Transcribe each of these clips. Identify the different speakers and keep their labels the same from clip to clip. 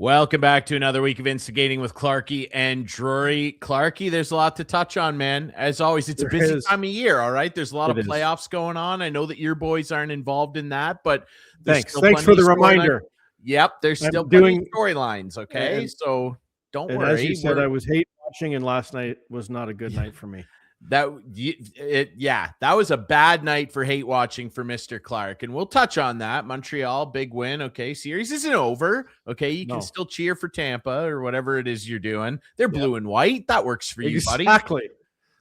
Speaker 1: Welcome back to another week of Instigating with Clarkey and Drury. Clarkey, there's a lot to touch on, man. As always, it's a busy time of year, all right? There's a lot of playoffs going on. I know that your boys aren't involved in that, but
Speaker 2: thanks for the reminder.
Speaker 1: Yep, there's still plenty of storylines, okay? So don't worry.
Speaker 2: As you said, I was hate watching, and last night was not a good night for me.
Speaker 1: That was a bad night for hate watching for Mr. Clark, and we'll touch on that. Montreal, big win. Okay, series isn't over. Okay, you can still cheer for Tampa or whatever it is you're doing. They're blue and white. That works for you, buddy.
Speaker 2: Exactly.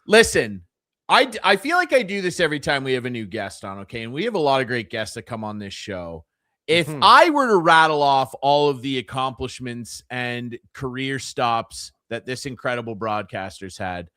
Speaker 1: Listen, I feel like I do this every time we have a new guest on. Okay, and we have a lot of great guests that come on this show. If I were to rattle off all of the accomplishments and career stops that this incredible broadcaster's had,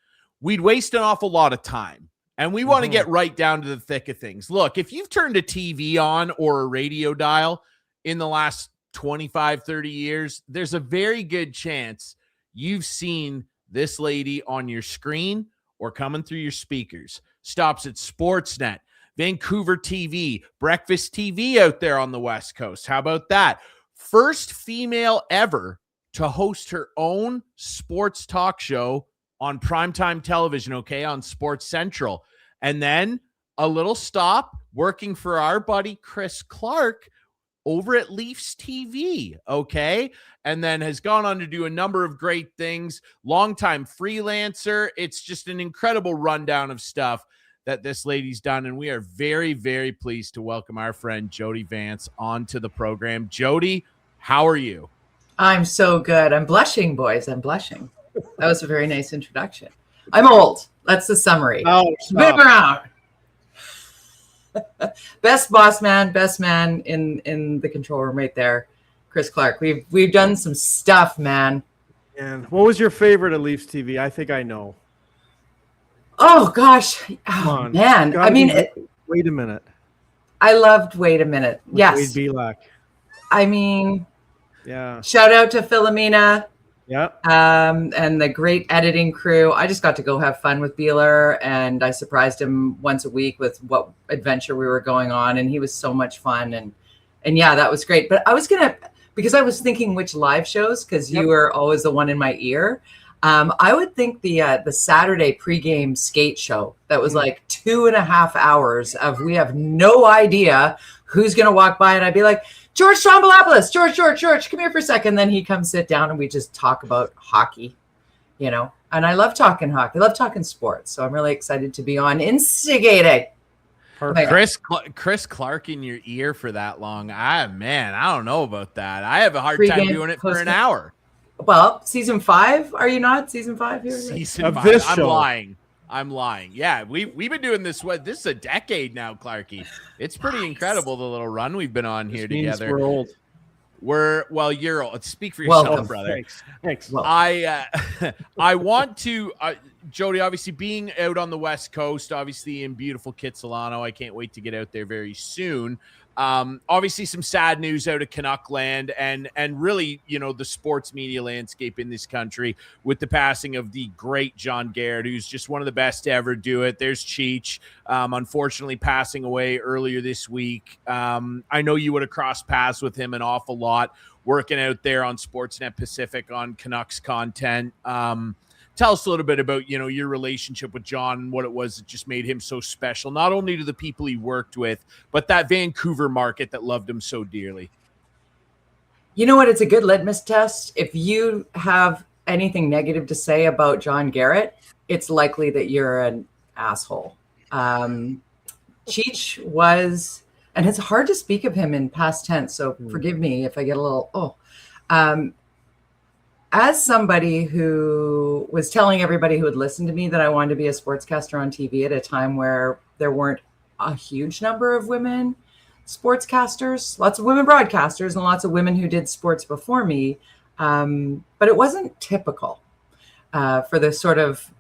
Speaker 1: we'd waste an awful lot of time, and we want to get right down to the thick of things. Look, if you've turned a TV on or a radio dial in the last 25, 30 years, there's a very good chance you've seen this lady on your screen or coming through your speakers. Stops at Sportsnet, Vancouver TV, Breakfast TV out there on the West Coast. How about that? First female ever to host her own sports talk show on primetime television, okay, on Sportscentral. And then a little stop working for our buddy Chris Clark over at Leafs TV, okay? And then has gone on to do a number of great things. Longtime freelancer. It's just an incredible rundown of stuff that this lady's done. And we are very, very pleased to welcome our friend Jody Vance onto the program. Jody, how are you?
Speaker 3: I'm so good. I'm blushing, boys. I'm blushing. That was a very nice introduction. I'm old. That's the summary.
Speaker 2: Oh,
Speaker 3: been around. Best man in the control room right there, Chris Clark. We've done some stuff, man.
Speaker 2: And what was your favorite of Leafs TV? I think I know.
Speaker 3: Oh gosh, man. I mean,
Speaker 2: wait a minute.
Speaker 3: I loved Wait a Minute. Yes,
Speaker 2: Wade Belak.
Speaker 3: I mean,
Speaker 2: yeah.
Speaker 3: Shout out to Philomena.
Speaker 2: Yeah.
Speaker 3: And the great editing crew. I just got to go have fun with Beeler, and I surprised him once a week with what adventure we were going on, and he was so much fun. And yeah, that was great. But I was because I was thinking which live shows, because you were always the one in my ear. I would think the Saturday pregame skate show that was like 2.5 hours of we have no idea who's gonna walk by, and I'd be like, George Strombolopoulos, George, come here for a second. Then he comes sit down and we just talk about hockey, and I love talking hockey. I love talking sports. So I'm really excited to be on Instigating.
Speaker 1: Chris Clark in your ear for that long. I don't know about that. I have a hard time doing it for an hour.
Speaker 3: Well, season 5, are you not? Season 5 here?
Speaker 1: Season 5. This show. I'm lying. Yeah, we've been doing this. This is a decade now, Clarkey. It's pretty incredible, the little run we've been on here together.
Speaker 2: We're old.
Speaker 1: You're old. Speak for yourself, brother.
Speaker 2: Thanks.
Speaker 1: I want to, Jody, obviously being out on the West Coast, obviously in beautiful Kitsilano. I can't wait to get out there very soon. Obviously some sad news out of Canuck land and really, the sports media landscape in this country with the passing of the great John Garrett, who's just one of the best to ever do it. There's Cheech, unfortunately passing away earlier this week. I know you would have crossed paths with him an awful lot working out there on Sportsnet Pacific on Canucks content. Tell us a little bit about, your relationship with John and what it was that just made him so special, not only to the people he worked with, but that Vancouver market that loved him so dearly.
Speaker 3: You know what? It's a good litmus test. If you have anything negative to say about John Garrett, it's likely that you're an asshole. Cheech was, and it's hard to speak of him in past tense, so forgive me if I get a little, as somebody who was telling everybody who would listen to me that I wanted to be a sportscaster on TV at a time where there weren't a huge number of women sportscasters, lots of women broadcasters and lots of women who did sports before me. But it wasn't typical for this sort of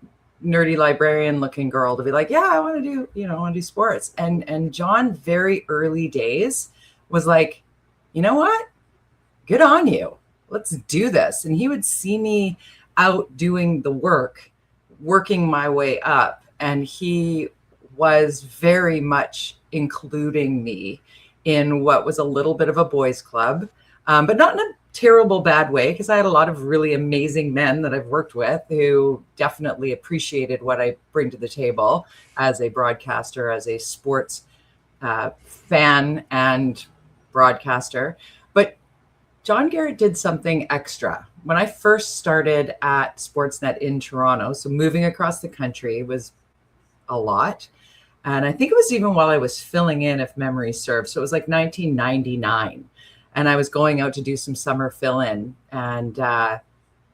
Speaker 3: nerdy librarian looking girl to be like, yeah, I want to do sports. And John, very early days, was like, you know what? Good on you. Let's do this. And he would see me out doing the work, working my way up. And he was very much including me in what was a little bit of a boys' club. but not in a terrible bad way, because I had a lot of really amazing men that I've worked with who definitely appreciated what I bring to the table as a broadcaster, as a sports fan and broadcaster. But John Garrett did something extra. When I first started at Sportsnet in Toronto, so moving across the country was a lot. And I think it was even while I was filling in, if memory serves. So it was like 1999. And I was going out to do some summer fill-in. And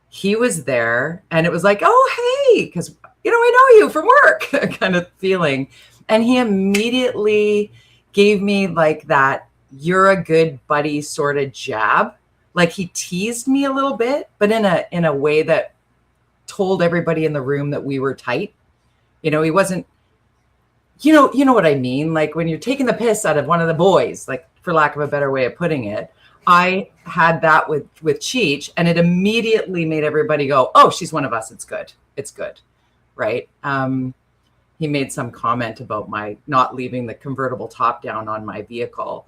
Speaker 3: he was there. And it was like, oh, hey, because, I know you from work kind of feeling. And he immediately gave me like that, you're a good buddy sort of jab. Like he teased me a little bit, but in a way that told everybody in the room that we were tight. He wasn't, you know what I mean? Like when you're taking the piss out of one of the boys, like for lack of a better way of putting it, I had that with Cheech, and it immediately made everybody go, oh, she's one of us. It's good. It's good. Right. He made some comment about my not leaving the convertible top down on my vehicle,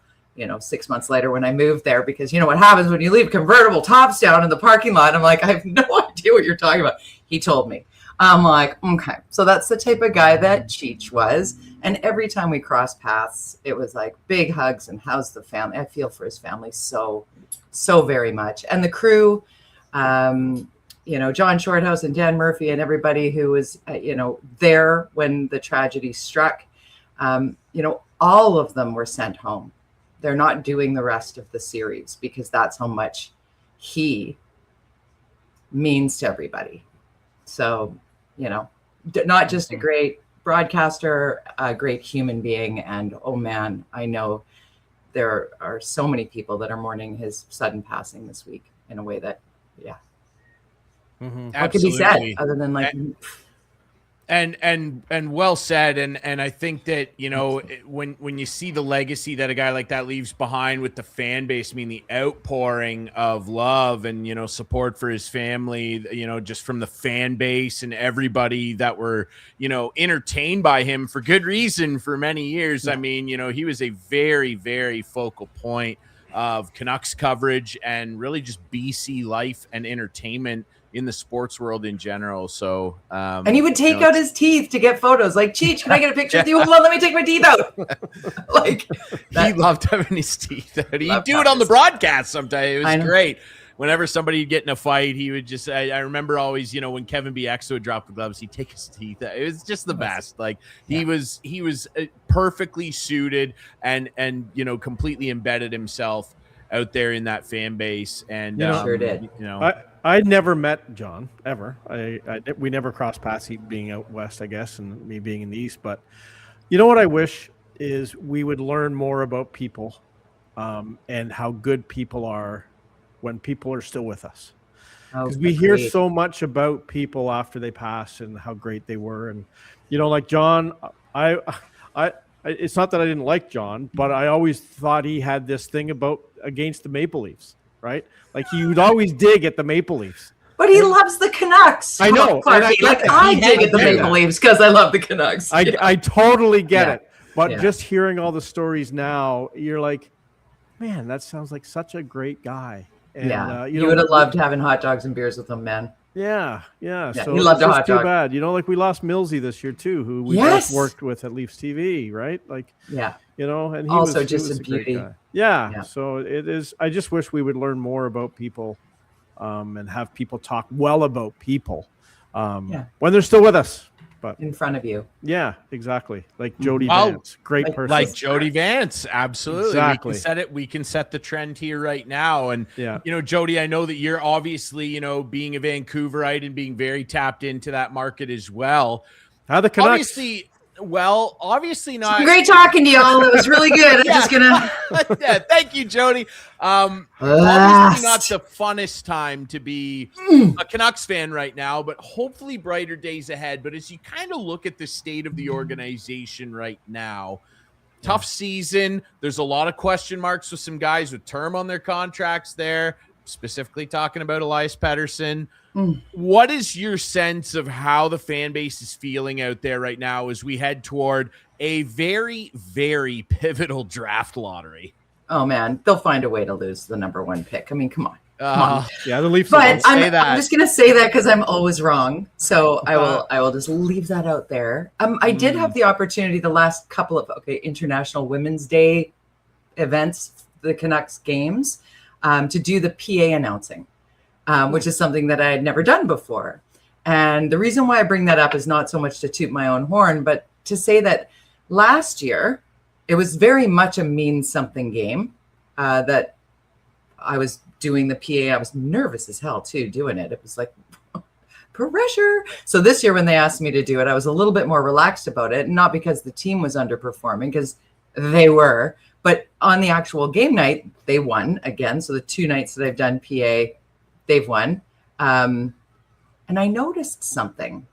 Speaker 3: 6 months later when I moved there, because what happens when you leave convertible tops down in the parking lot? I'm like, I have no idea what you're talking about. He told me. I'm like, okay. So that's the type of guy that Cheech was. And every time we crossed paths, it was like big hugs and how's the family? I feel for his family so very much. And the crew, John Shorthouse and Dan Murphy and everybody who was, there when the tragedy struck, all of them were sent home. They're not doing the rest of the series because that's how much he means to everybody. So, not just a great broadcaster, a great human being. And, oh man, I know there are so many people that are mourning his sudden passing this week in a way that, what could be said other than like,
Speaker 1: and well said. And I think that, when you see the legacy that a guy like that leaves behind with the fan base, the outpouring of love and, support for his family, just from the fan base and everybody that were, entertained by him for good reason for many years. Yeah. He was a very, very focal point of Canucks coverage and really just BC life and entertainment in the sports world in general. So,
Speaker 3: and he would take out his teeth to get photos. Like, Cheech, can I get a picture with you? Hold on, let me take my teeth out.
Speaker 1: He loved having his teeth out. He'd do it on the broadcast sometimes. It was great. Whenever somebody would get in a fight, he would just, I remember always, when Kevin BX would drop the gloves, he'd take his teeth out. It was just the best. Like he was perfectly suited and, completely embedded himself out there in that fan base. And
Speaker 3: sure did.
Speaker 2: I never met John ever. We never crossed paths, he being out west, I guess, and me being in the east. But what I wish is we would learn more about people and how good people are when people are still with us. Because we hear so much about people after they pass and how great they were. And, like John, I it's not that I didn't like John, but I always thought he had this thing against the Maple Leafs. Right? Like he would always dig at the Maple Leafs.
Speaker 3: But he loves the Canucks.
Speaker 2: I know.
Speaker 3: I dig at the Maple Leafs because I love the Canucks.
Speaker 2: I totally get it. But just hearing all the stories now, you're like, man, that sounds like such a great guy. And,
Speaker 3: you would have loved having hot dogs and beers with him, man.
Speaker 2: Yeah. So
Speaker 3: he loved
Speaker 2: it's
Speaker 3: a hot
Speaker 2: too
Speaker 3: dog.
Speaker 2: bad. Like we lost Millsy this year too, who we both worked with at Leafs TV, right? Like, and he
Speaker 3: also
Speaker 2: was,
Speaker 3: just
Speaker 2: he was
Speaker 3: a beauty.
Speaker 2: Great guy. Yeah. So it is. I just wish we would learn more about people, and have people talk well about people, when they're still with us. But
Speaker 3: in front of you.
Speaker 2: Yeah, exactly. Like Jody Vance, great person.
Speaker 1: Like Jody Vance, absolutely.
Speaker 2: Exactly.
Speaker 1: We can set the trend here right now. And Jody, I know that you're obviously, being a Vancouverite and being very tapped into that market as well.
Speaker 2: How the Canucks?
Speaker 3: Obviously not. Great talking to y'all. It was really good. I'm just gonna.
Speaker 1: Thank you, Jody. Obviously not the funnest time to be a Canucks fan right now, but hopefully brighter days ahead. But as you kind of look at the state of the organization right now, tough season. There's a lot of question marks with some guys with term on their contracts there. Specifically talking about Elias Pettersson. What is your sense of how the fan base is feeling out there right now as we head toward a very, very pivotal draft lottery?
Speaker 3: Oh man, they'll find a way to lose the number 1 pick. I mean, come on.
Speaker 2: Yeah, the Leafs.
Speaker 3: But I'm just going to say that because I'm always wrong. So I will just leave that out there. I did have the opportunity the last couple of International Women's Day events, the Canucks games, to do the PA announcing, which is something that I had never done before. And the reason why I bring that up is not so much to toot my own horn, but to say that last year it was very much a mean something game that I was doing the PA. I was nervous as hell too doing it. It was like pressure. So this year when they asked me to do it, I was a little bit more relaxed about it. Not because the team was underperforming, because they were, but on the actual game night, they won again. So the 2 nights that I've done PA, they've won. And I noticed something,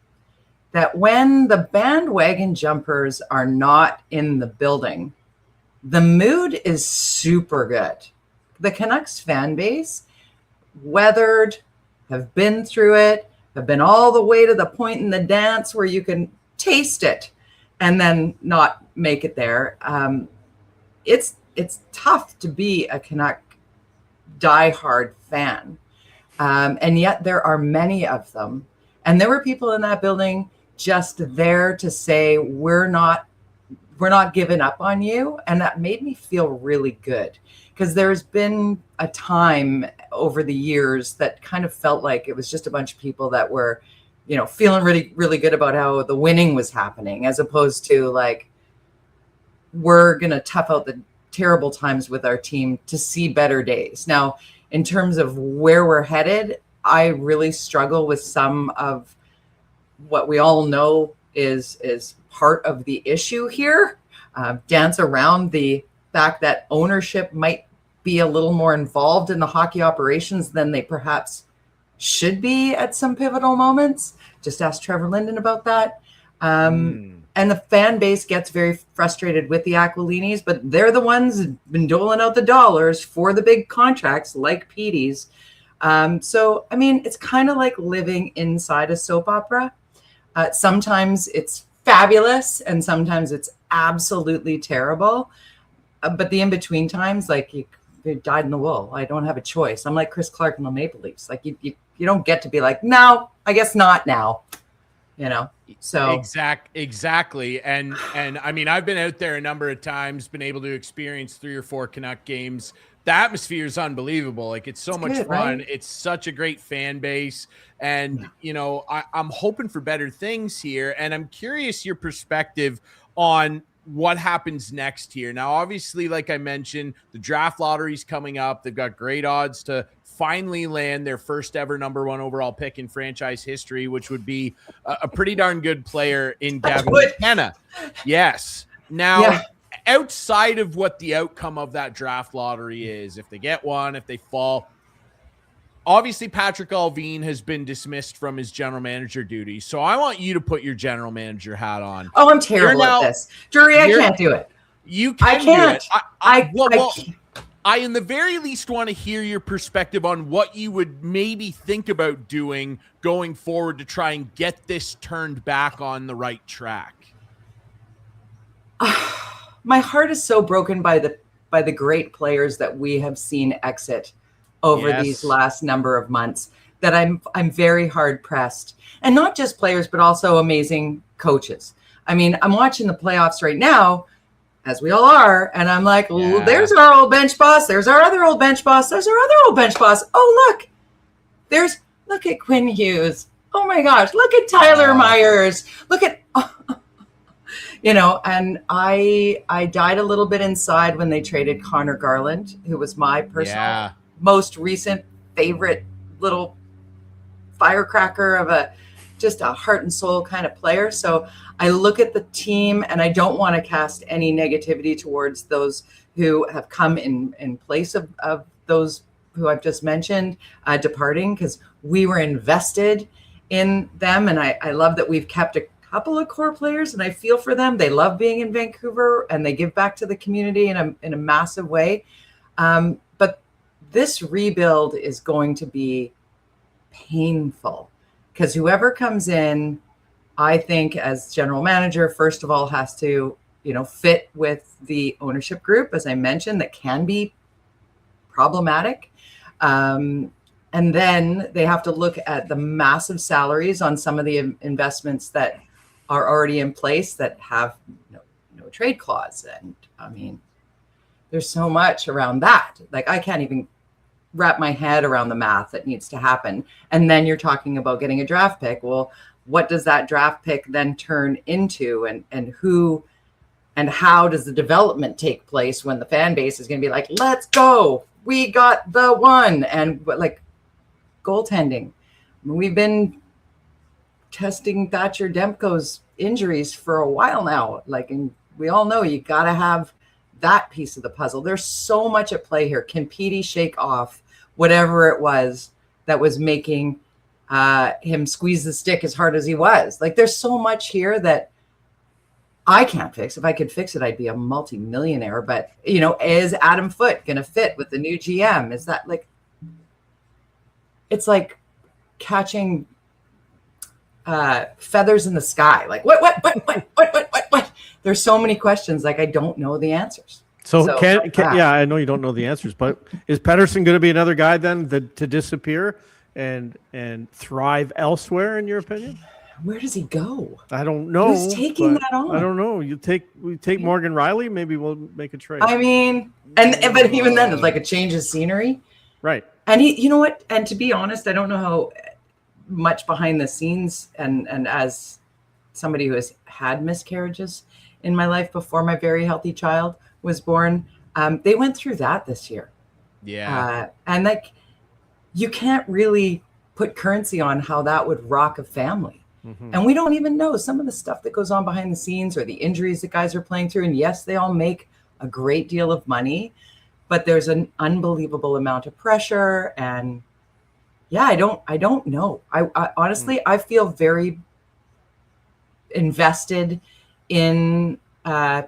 Speaker 3: that when the bandwagon jumpers are not in the building, the mood is super good. The Canucks fan base, weathered, have been through it, have been all the way to the point in the dance where you can taste it and then not make it there. It's tough to be a Canuck diehard fan. And yet there are many of them. And there were people in that building just there to say, we're not giving up on you. And that made me feel really good. Because there's been a time over the years that kind of felt like it was just a bunch of people that were, feeling really, really good about how the winning was happening, as opposed to like, we're going to tough out the terrible times with our team to see better days. Now, in terms of where we're headed, I really struggle with some of what we all know is part of the issue here. Dance around the fact that ownership might be a little more involved in the hockey operations than they perhaps should be at some pivotal moments. Just ask Trevor Linden about that. And the fan base gets very frustrated with the Aquilinis, but they're the ones who've been doling out the dollars for the big contracts like Petey's. So, I mean, it's kind of like living inside a soap opera. Sometimes it's fabulous and sometimes it's absolutely terrible. But the in-between times, like you dyed in the wool. I don't have a choice. I'm like Chris Clark in the Maple Leafs. Like you don't get to be like, no, I guess not now. So
Speaker 1: exactly. And I mean, I've been out there a number of times, been able to experience 3 or 4 Canuck games. The atmosphere is unbelievable. Like it's so much fun. Right? It's such a great fan base. And, I'm hoping for better things here. And I'm curious your perspective on what happens next here. Now, obviously, like I mentioned, the draft lottery's coming up. They've got great odds to finally land their first ever number 1 overall pick in franchise history, which would be a pretty darn good player in Gavin McKenna. Yes. Now, outside of what the outcome of that draft lottery is, if they get one, if they fall, obviously Patrick Allvin has been dismissed from his general manager duties. So I want you to put your general manager hat on.
Speaker 3: Oh, I'm terrible at this. Drury, I can't do it.
Speaker 1: You can
Speaker 3: I can't.
Speaker 1: Do it. I, in the very least, want to hear your perspective on what you would maybe think about doing going forward to try and get this turned back on the right track.
Speaker 3: My heart is so broken by the great players that we have seen exit over these last number of months that I'm very hard pressed, and not just players, but also amazing coaches. I mean, I'm watching the playoffs right now, as we all are, and I'm like, there's our old bench boss. There's our other old bench boss. There's our other old bench boss. Oh, look at Quinn Hughes. Oh my gosh, look at Tyler Myers. Look at, and I died a little bit inside when they traded Connor Garland, who was my personal most recent favorite little firecracker of just a heart and soul kind of player. So I look at the team and I don't want to cast any negativity towards those who have come in place of those who I've just mentioned departing, because we were invested in them. And I love that we've kept a couple of core players, and I feel for them. They love being in Vancouver and they give back to the community in a massive way. But this rebuild is going to be painful, because whoever comes in, I think as general manager, first of all, has to fit with the ownership group, as I mentioned, that can be problematic. And then they have to look at the massive salaries on some of the investments that are already in place that have no trade clause. And I mean, there's so much around that. Like, I can't even wrap my head around the math that needs to happen. And then you're talking about getting a draft pick. Well, what does that draft pick then turn into, and who and how does the development take place when the fan base is going to be like, let's go, we got the one? And like goaltending, we've been testing Thatcher Demko's injuries for a while now. Like, and we all know you got to have that piece of the puzzle. There's so much at play here. Can Petey shake off whatever it was that was making him squeeze the stick as hard as he was? Like, there's so much here that I can't fix. If I could fix it, I'd be a multi-millionaire. But, is Adam Foote going to fit with the new GM? Is that like, it's like catching feathers in the sky. Like, what? There's so many questions. Like, I don't know the answers.
Speaker 2: So yeah, I know you don't know the answers, but is Pettersson going to be another guy then to disappear and thrive elsewhere, in your opinion?
Speaker 3: Where does he go?
Speaker 2: I don't know.
Speaker 3: Who's taking that on?
Speaker 2: I don't know. We take Morgan Riley. Maybe we'll make a trade.
Speaker 3: I mean, but even then, it's like a change of scenery,
Speaker 2: right?
Speaker 3: And you know what? And to be honest, I don't know how much behind the scenes, and as somebody who has had miscarriages in my life before my very healthy child was born, they went through that this year.
Speaker 1: Yeah.
Speaker 3: And like, you can't really put currency on how that would rock a family. Mm-hmm. And we don't even know some of the stuff that goes on behind the scenes, or the injuries that guys are playing through. And yes, they all make a great deal of money, but there's an unbelievable amount of pressure. And yeah, I don't know. I honestly, I feel very invested in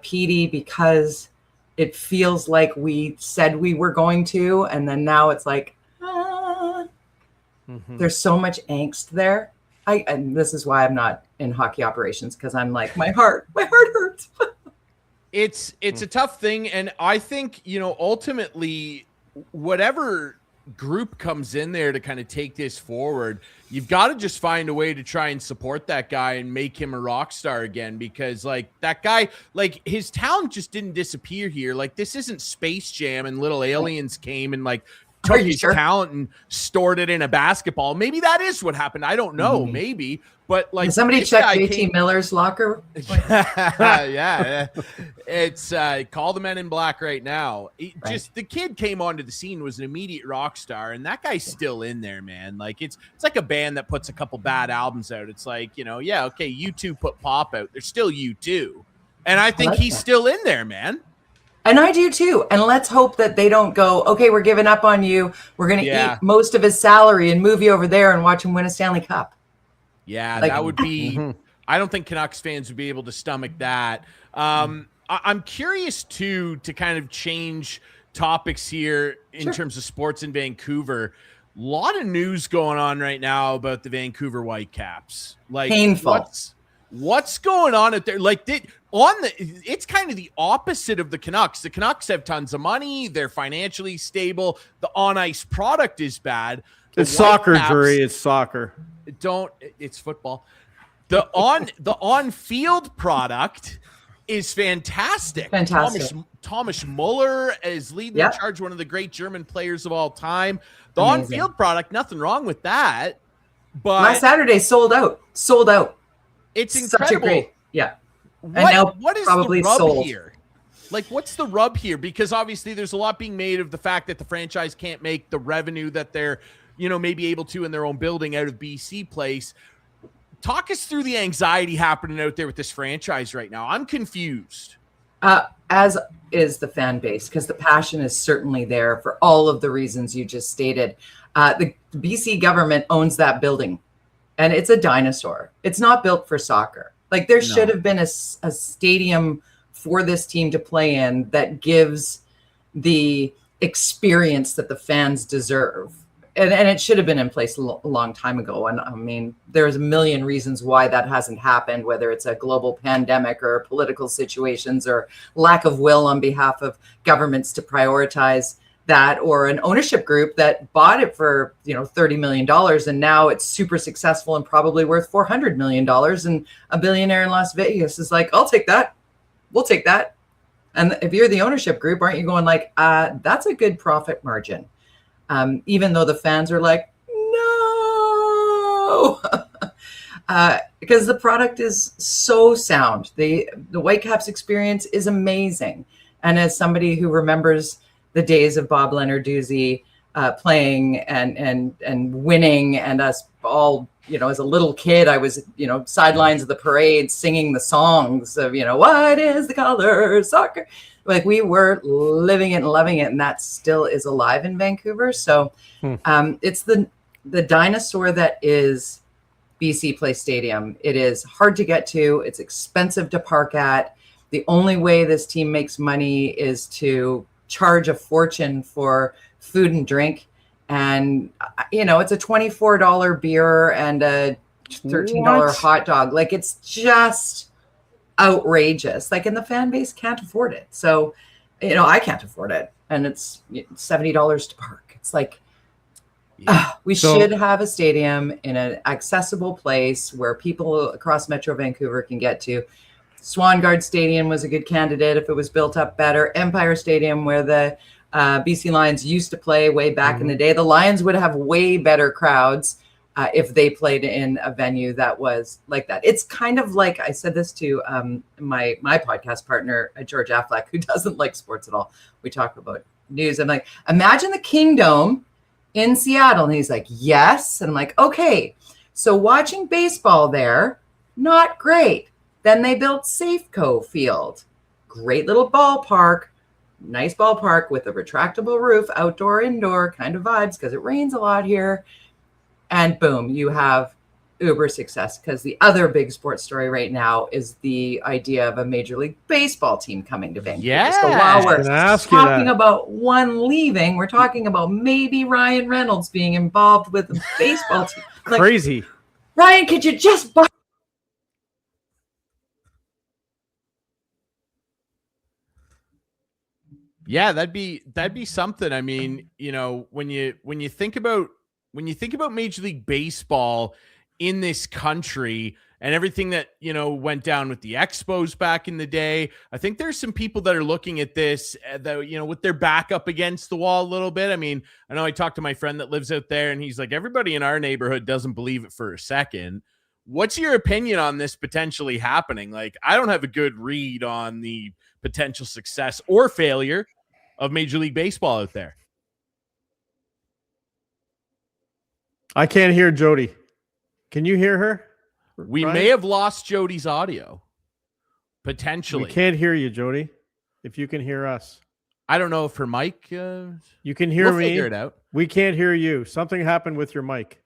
Speaker 3: Petey, because it feels like we said we were going to, and then now it's like, there's so much angst there. And this is why I'm not in hockey operations, because I'm like, my heart hurts.
Speaker 1: It's a tough thing. And I think, ultimately, whatever group comes in there to kind of take this forward, you've got to just find a way to try and support that guy and make him a rock star again, because like that guy, like his talent just didn't disappear here. Like, this isn't Space Jam and little aliens came and like took his talent and stored it in a basketball. Maybe that is what happened. I don't know. Maybe, but like,
Speaker 3: somebody check JT Miller's locker.
Speaker 1: Yeah. It's call the Men in Black right now. Just the kid came onto the scene, was an immediate rock star, and that guy's still in there, man. Like, it's like a band that puts a couple bad albums out. It's like, okay, U2 put Pop out. They're still U2. And I think he's still in there, man.
Speaker 3: And I do too. And let's hope that they don't go, okay, we're giving up on you. We're going to eat most of his salary and move you over there and watch him win a Stanley Cup.
Speaker 1: Yeah, that would be, I don't think Canucks fans would be able to stomach that. I'm curious too, to kind of change topics here in terms of sports in Vancouver. A lot of news going on right now about the Vancouver Whitecaps. Like,
Speaker 3: painful.
Speaker 1: What's going on out there? Like, it's kind of the opposite of the Canucks. The Canucks have tons of money. They're financially stable. The on-ice product is bad.
Speaker 2: It's soccer, Drury. It's soccer.
Speaker 1: It's football. The on-field product is fantastic. Thomas Muller is leading the charge, one of the great German players of all time. The on-field product, nothing wrong with that. But
Speaker 3: last Saturday sold out.
Speaker 1: It's incredible.
Speaker 3: What is
Speaker 1: the rub here? Like, what's the rub here? Because obviously there's a lot being made of the fact that the franchise can't make the revenue that they're, maybe able to in their own building out of BC Place. Talk us through the anxiety happening out there with this franchise right now. I'm confused.
Speaker 3: As is the fan base, because the passion is certainly there for all of the reasons you just stated. The BC government owns that building. And it's a dinosaur. It's not built for soccer. Like, there should have been a stadium for this team to play in that gives the experience that the fans deserve. and it should have been in place a long time ago. And I mean, there's a million reasons why that hasn't happened, whether it's a global pandemic or political situations or lack of will on behalf of governments to prioritize that, or an ownership group that bought it for, $30 million. And now it's super successful and probably worth $400 million. And a billionaire in Las Vegas is like, I'll take that. We'll take that. And if you're the ownership group, aren't you going like, that's a good profit margin? Even though the fans are like, no, because the product is so sound. The Whitecaps experience is amazing. And as somebody who remembers the days of Bob Leonarduzzi playing and winning, and us all, as a little kid, I was, sidelines of the parade singing the songs of, what is the color soccer? Like, we were living it and loving it, and that still is alive in Vancouver. So it's the dinosaur that is BC Place Stadium. It is hard to get to. It's expensive to park at. The only way this team makes money is to charge a fortune for food and drink. And, it's a $24 beer and a $13 hot dog. Like, it's just outrageous. Like, and the fan base can't afford it. So, I can't afford it. And it's $70 to park. It's like, we should have a stadium in an accessible place where people across Metro Vancouver can get to. Swan Guard Stadium was a good candidate if it was built up better. Empire Stadium, where the BC Lions used to play way back in the day. The Lions would have way better crowds if they played in a venue that was like that. It's kind of like, I said this to my podcast partner, George Affleck, who doesn't like sports at all. We talk about news. I'm like, imagine the Kingdome in Seattle. And he's like, yes. And I'm like, okay. So watching baseball there, not great. Then they built Safeco Field. Great little ballpark. Nice ballpark with a retractable roof, outdoor, indoor kind of vibes, because it rains a lot here. And boom, you have uber success, because the other big sports story right now is the idea of a Major League Baseball team coming to Vancouver.
Speaker 1: Yeah,
Speaker 3: so while we're talking about one leaving, we're talking about maybe Ryan Reynolds being involved with the baseball team. Like,
Speaker 2: crazy.
Speaker 3: Ryan, could you just buy?
Speaker 1: Yeah, that'd be something. I mean, when you think about Major League Baseball in this country and everything that, went down with the Expos back in the day, I think there's some people that are looking at this that, with their back up against the wall a little bit. I mean, I know I talked to my friend that lives out there, and he's like, everybody in our neighborhood doesn't believe it for a second. What's your opinion on this potentially happening? Like, I don't have a good read on the potential success or failure of Major League Baseball out there.
Speaker 2: I can't hear Jody. Can you hear her?
Speaker 1: We may have lost Jody's audio. Potentially.
Speaker 2: We can't hear you, Jody. If you can hear us.
Speaker 1: I don't know if her mic...
Speaker 2: you can hear me.
Speaker 1: We'll figure it out.
Speaker 2: We can't hear you. Something happened with your mic.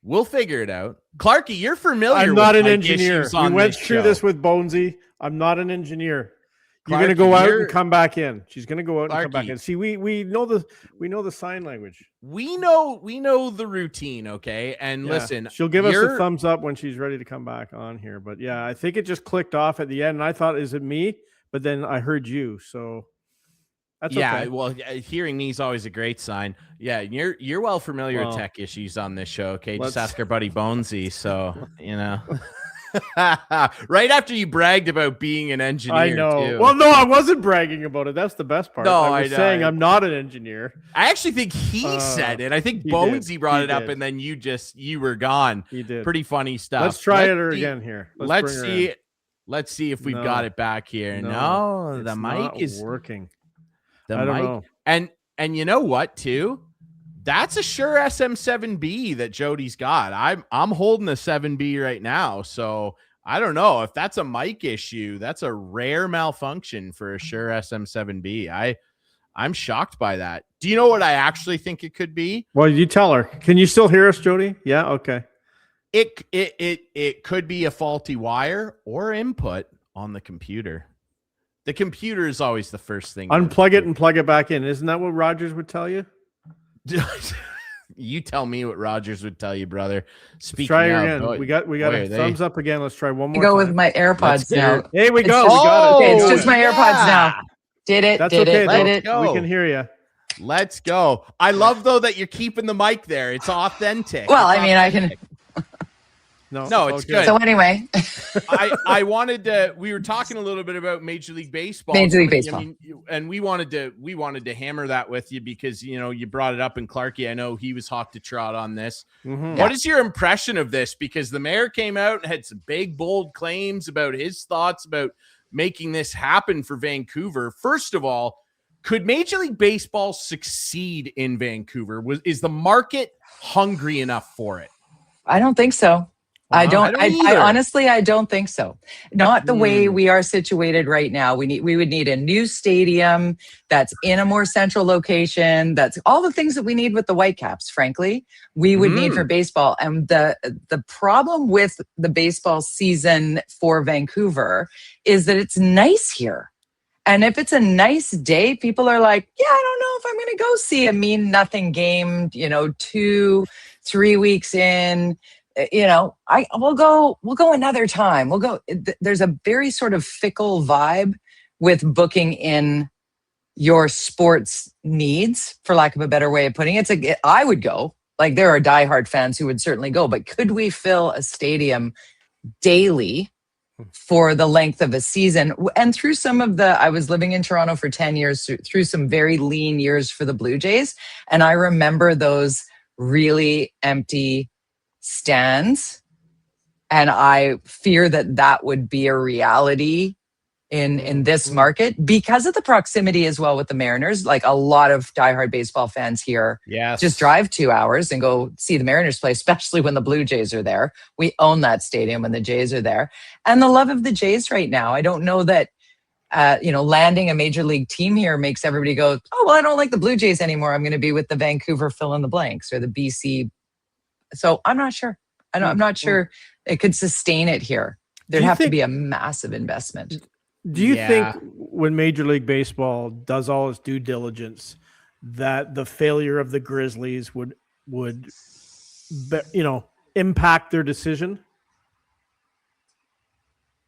Speaker 1: We'll figure it out. Clarkey, you're familiar
Speaker 2: I'm
Speaker 1: with
Speaker 2: not an
Speaker 1: mic
Speaker 2: engineer.
Speaker 1: issues on
Speaker 2: We went
Speaker 1: this
Speaker 2: through
Speaker 1: show.
Speaker 2: this with Bonesy. I'm not an engineer. You're
Speaker 1: Clarkey,
Speaker 2: going to go out and come back in. She's going to go out and come back
Speaker 1: Clarkey.
Speaker 2: in. See, we know the sign language.
Speaker 1: We know the routine, okay? And listen,
Speaker 2: she'll give us a thumbs up when she's ready to come back on here. But yeah, I think it just clicked off at the end, and I thought, is it me? But then I heard you, so that's okay.
Speaker 1: Well, hearing me is always a great sign. Yeah, you're well familiar with tech issues on this show, okay? Just ask our buddy Bonesy. So right after you bragged about being an engineer.
Speaker 2: I know.
Speaker 1: Too.
Speaker 2: Well, no, I wasn't bragging about it. That's the best part.
Speaker 1: No,
Speaker 2: I was saying I'm not an engineer.
Speaker 1: I actually think he said it. I think Bonesy brought it up, and then you were gone.
Speaker 2: He did.
Speaker 1: Pretty funny stuff.
Speaker 2: Let's try it again here.
Speaker 1: Let's see if we've got it back here. No, the mic is
Speaker 2: working.
Speaker 1: I don't know. And you know what, too? That's a sure SM7B that Jody's got. I'm holding a 7B right now, so I don't know if that's a mic issue. That's a rare malfunction for a sure SM7B. I'm shocked by that. Do you know what I actually think it could be?
Speaker 2: Well, you tell her. Can you still hear us, Jody? Yeah. Okay.
Speaker 1: It could be a faulty wire or input on the computer. The computer is always the first thing.
Speaker 2: Unplug it and plug it back in. Isn't that what Rogers would tell you?
Speaker 1: You tell me what Rogers would tell you, brother.
Speaker 2: Let's try again. We got a thumbs up again. Let's try one more.
Speaker 3: Go
Speaker 2: time.
Speaker 3: with my AirPods now.
Speaker 2: Here we go.
Speaker 3: We got
Speaker 2: it.
Speaker 3: It's just my AirPods now. Did it?
Speaker 2: That's
Speaker 3: did
Speaker 2: okay,
Speaker 3: it?
Speaker 2: though.
Speaker 3: Did it?
Speaker 2: We can hear you.
Speaker 1: Let's go. I love though that you're keeping the mic there. It's authentic.
Speaker 3: Well, I mean, I can.
Speaker 1: No, it's good.
Speaker 3: So anyway,
Speaker 1: I wanted to. We were talking a little bit about Major League Baseball. And we wanted to hammer that with you because you brought it up in Clarkey. I know he was hot to trot on this.
Speaker 2: Mm-hmm.
Speaker 1: What is your impression of this? Because the mayor came out and had some big, bold claims about his thoughts about making this happen for Vancouver. First of all, could Major League Baseball succeed in Vancouver? Is the market hungry enough for it?
Speaker 3: I don't think so. I honestly, I don't think so. Not the way we are situated right now. We would need a new stadium that's in a more central location. That's all the things that we need with the Whitecaps, frankly, we would need for baseball. And the problem with the baseball season for Vancouver is that it's nice here. And if it's a nice day, people are like, yeah, I don't know if I'm going to go see a mean nothing game, 2-3 weeks in. We'll go another time. We'll go. There's a very sort of fickle vibe with booking in your sports needs, for lack of a better way of putting it. I would go. Like, there are diehard fans who would certainly go, but could we fill a stadium daily for the length of a season? And through I was living in Toronto for 10 years, through some very lean years for the Blue Jays. And I remember those really empty stands, and I fear that would be a reality in this market because of the proximity as well with the Mariners. Like, a lot of diehard baseball fans here just drive 2 hours and go see the Mariners play, especially when the Blue Jays are there. We own that stadium when the Jays are there, and the love of the Jays right now. I don't know that landing a major league team here makes everybody go, oh, well, I don't like the Blue Jays anymore. I'm going to be with the Vancouver fill in the blanks or the BC. So I'm not sure. I'm not sure it could sustain it here. There'd have to be a massive investment.
Speaker 2: Do you think when Major League Baseball does all its due diligence that the failure of the Grizzlies would impact their decision?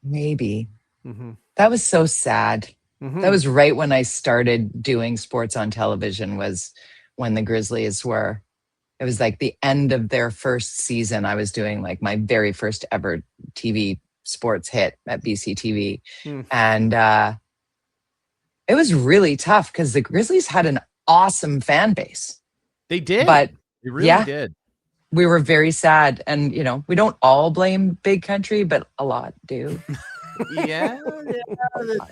Speaker 2: Maybe. Mm-hmm. That was so sad. Mm-hmm. That was right when I started doing sports on television, was when the Grizzlies were. It was like the end of their first season. I was doing like my very first ever TV sports hit at BC TV. And it was really tough because the Grizzlies had an awesome fan base.
Speaker 1: They did.
Speaker 3: But
Speaker 1: they really did.
Speaker 3: We were very sad. And, we don't all blame Big Country, but a lot do.
Speaker 1: Yeah.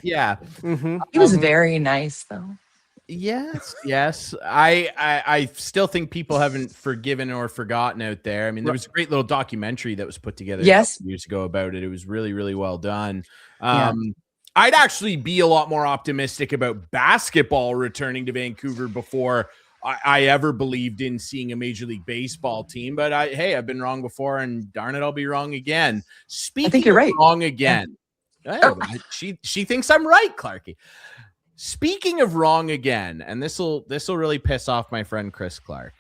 Speaker 1: Mm-hmm.
Speaker 3: He was very nice, though.
Speaker 1: Yes. I still think people haven't forgiven or forgotten out there. I mean, there was a great little documentary that was put together a couple years ago about it. It was really, really well done. I'd actually be a lot more optimistic about basketball returning to Vancouver before I ever believed in seeing a Major League Baseball team. But I've been wrong before, and darn it, I'll be wrong again. Speaking I think you're right. Wrong again. Yeah. She thinks I'm right, Clarkey. Speaking of wrong again, and this will really piss off my friend Chris Clark.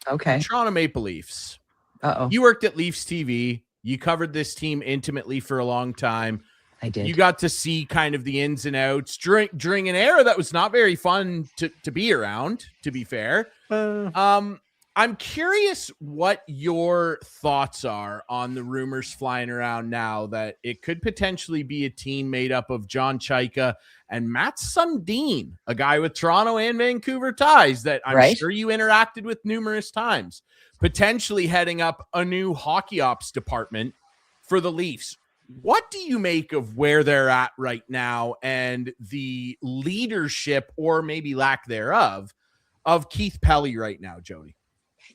Speaker 3: Okay.
Speaker 1: Toronto Maple Leafs.
Speaker 3: Uh-oh.
Speaker 1: You worked at Leafs TV. You covered this team intimately for a long time.
Speaker 3: I did.
Speaker 1: You got to see kind of the ins and outs during an era that was not very fun to be around, to be fair. I'm curious what your thoughts are on the rumors flying around now that it could potentially be a team made up of John Chaika and Matt Sundin, a guy with Toronto and Vancouver ties that I'm sure you interacted with numerous times, potentially heading up a new hockey ops department for the Leafs. What do you make of where they're at right now and the leadership, or maybe lack thereof, of Keith Pelly right now, Jody?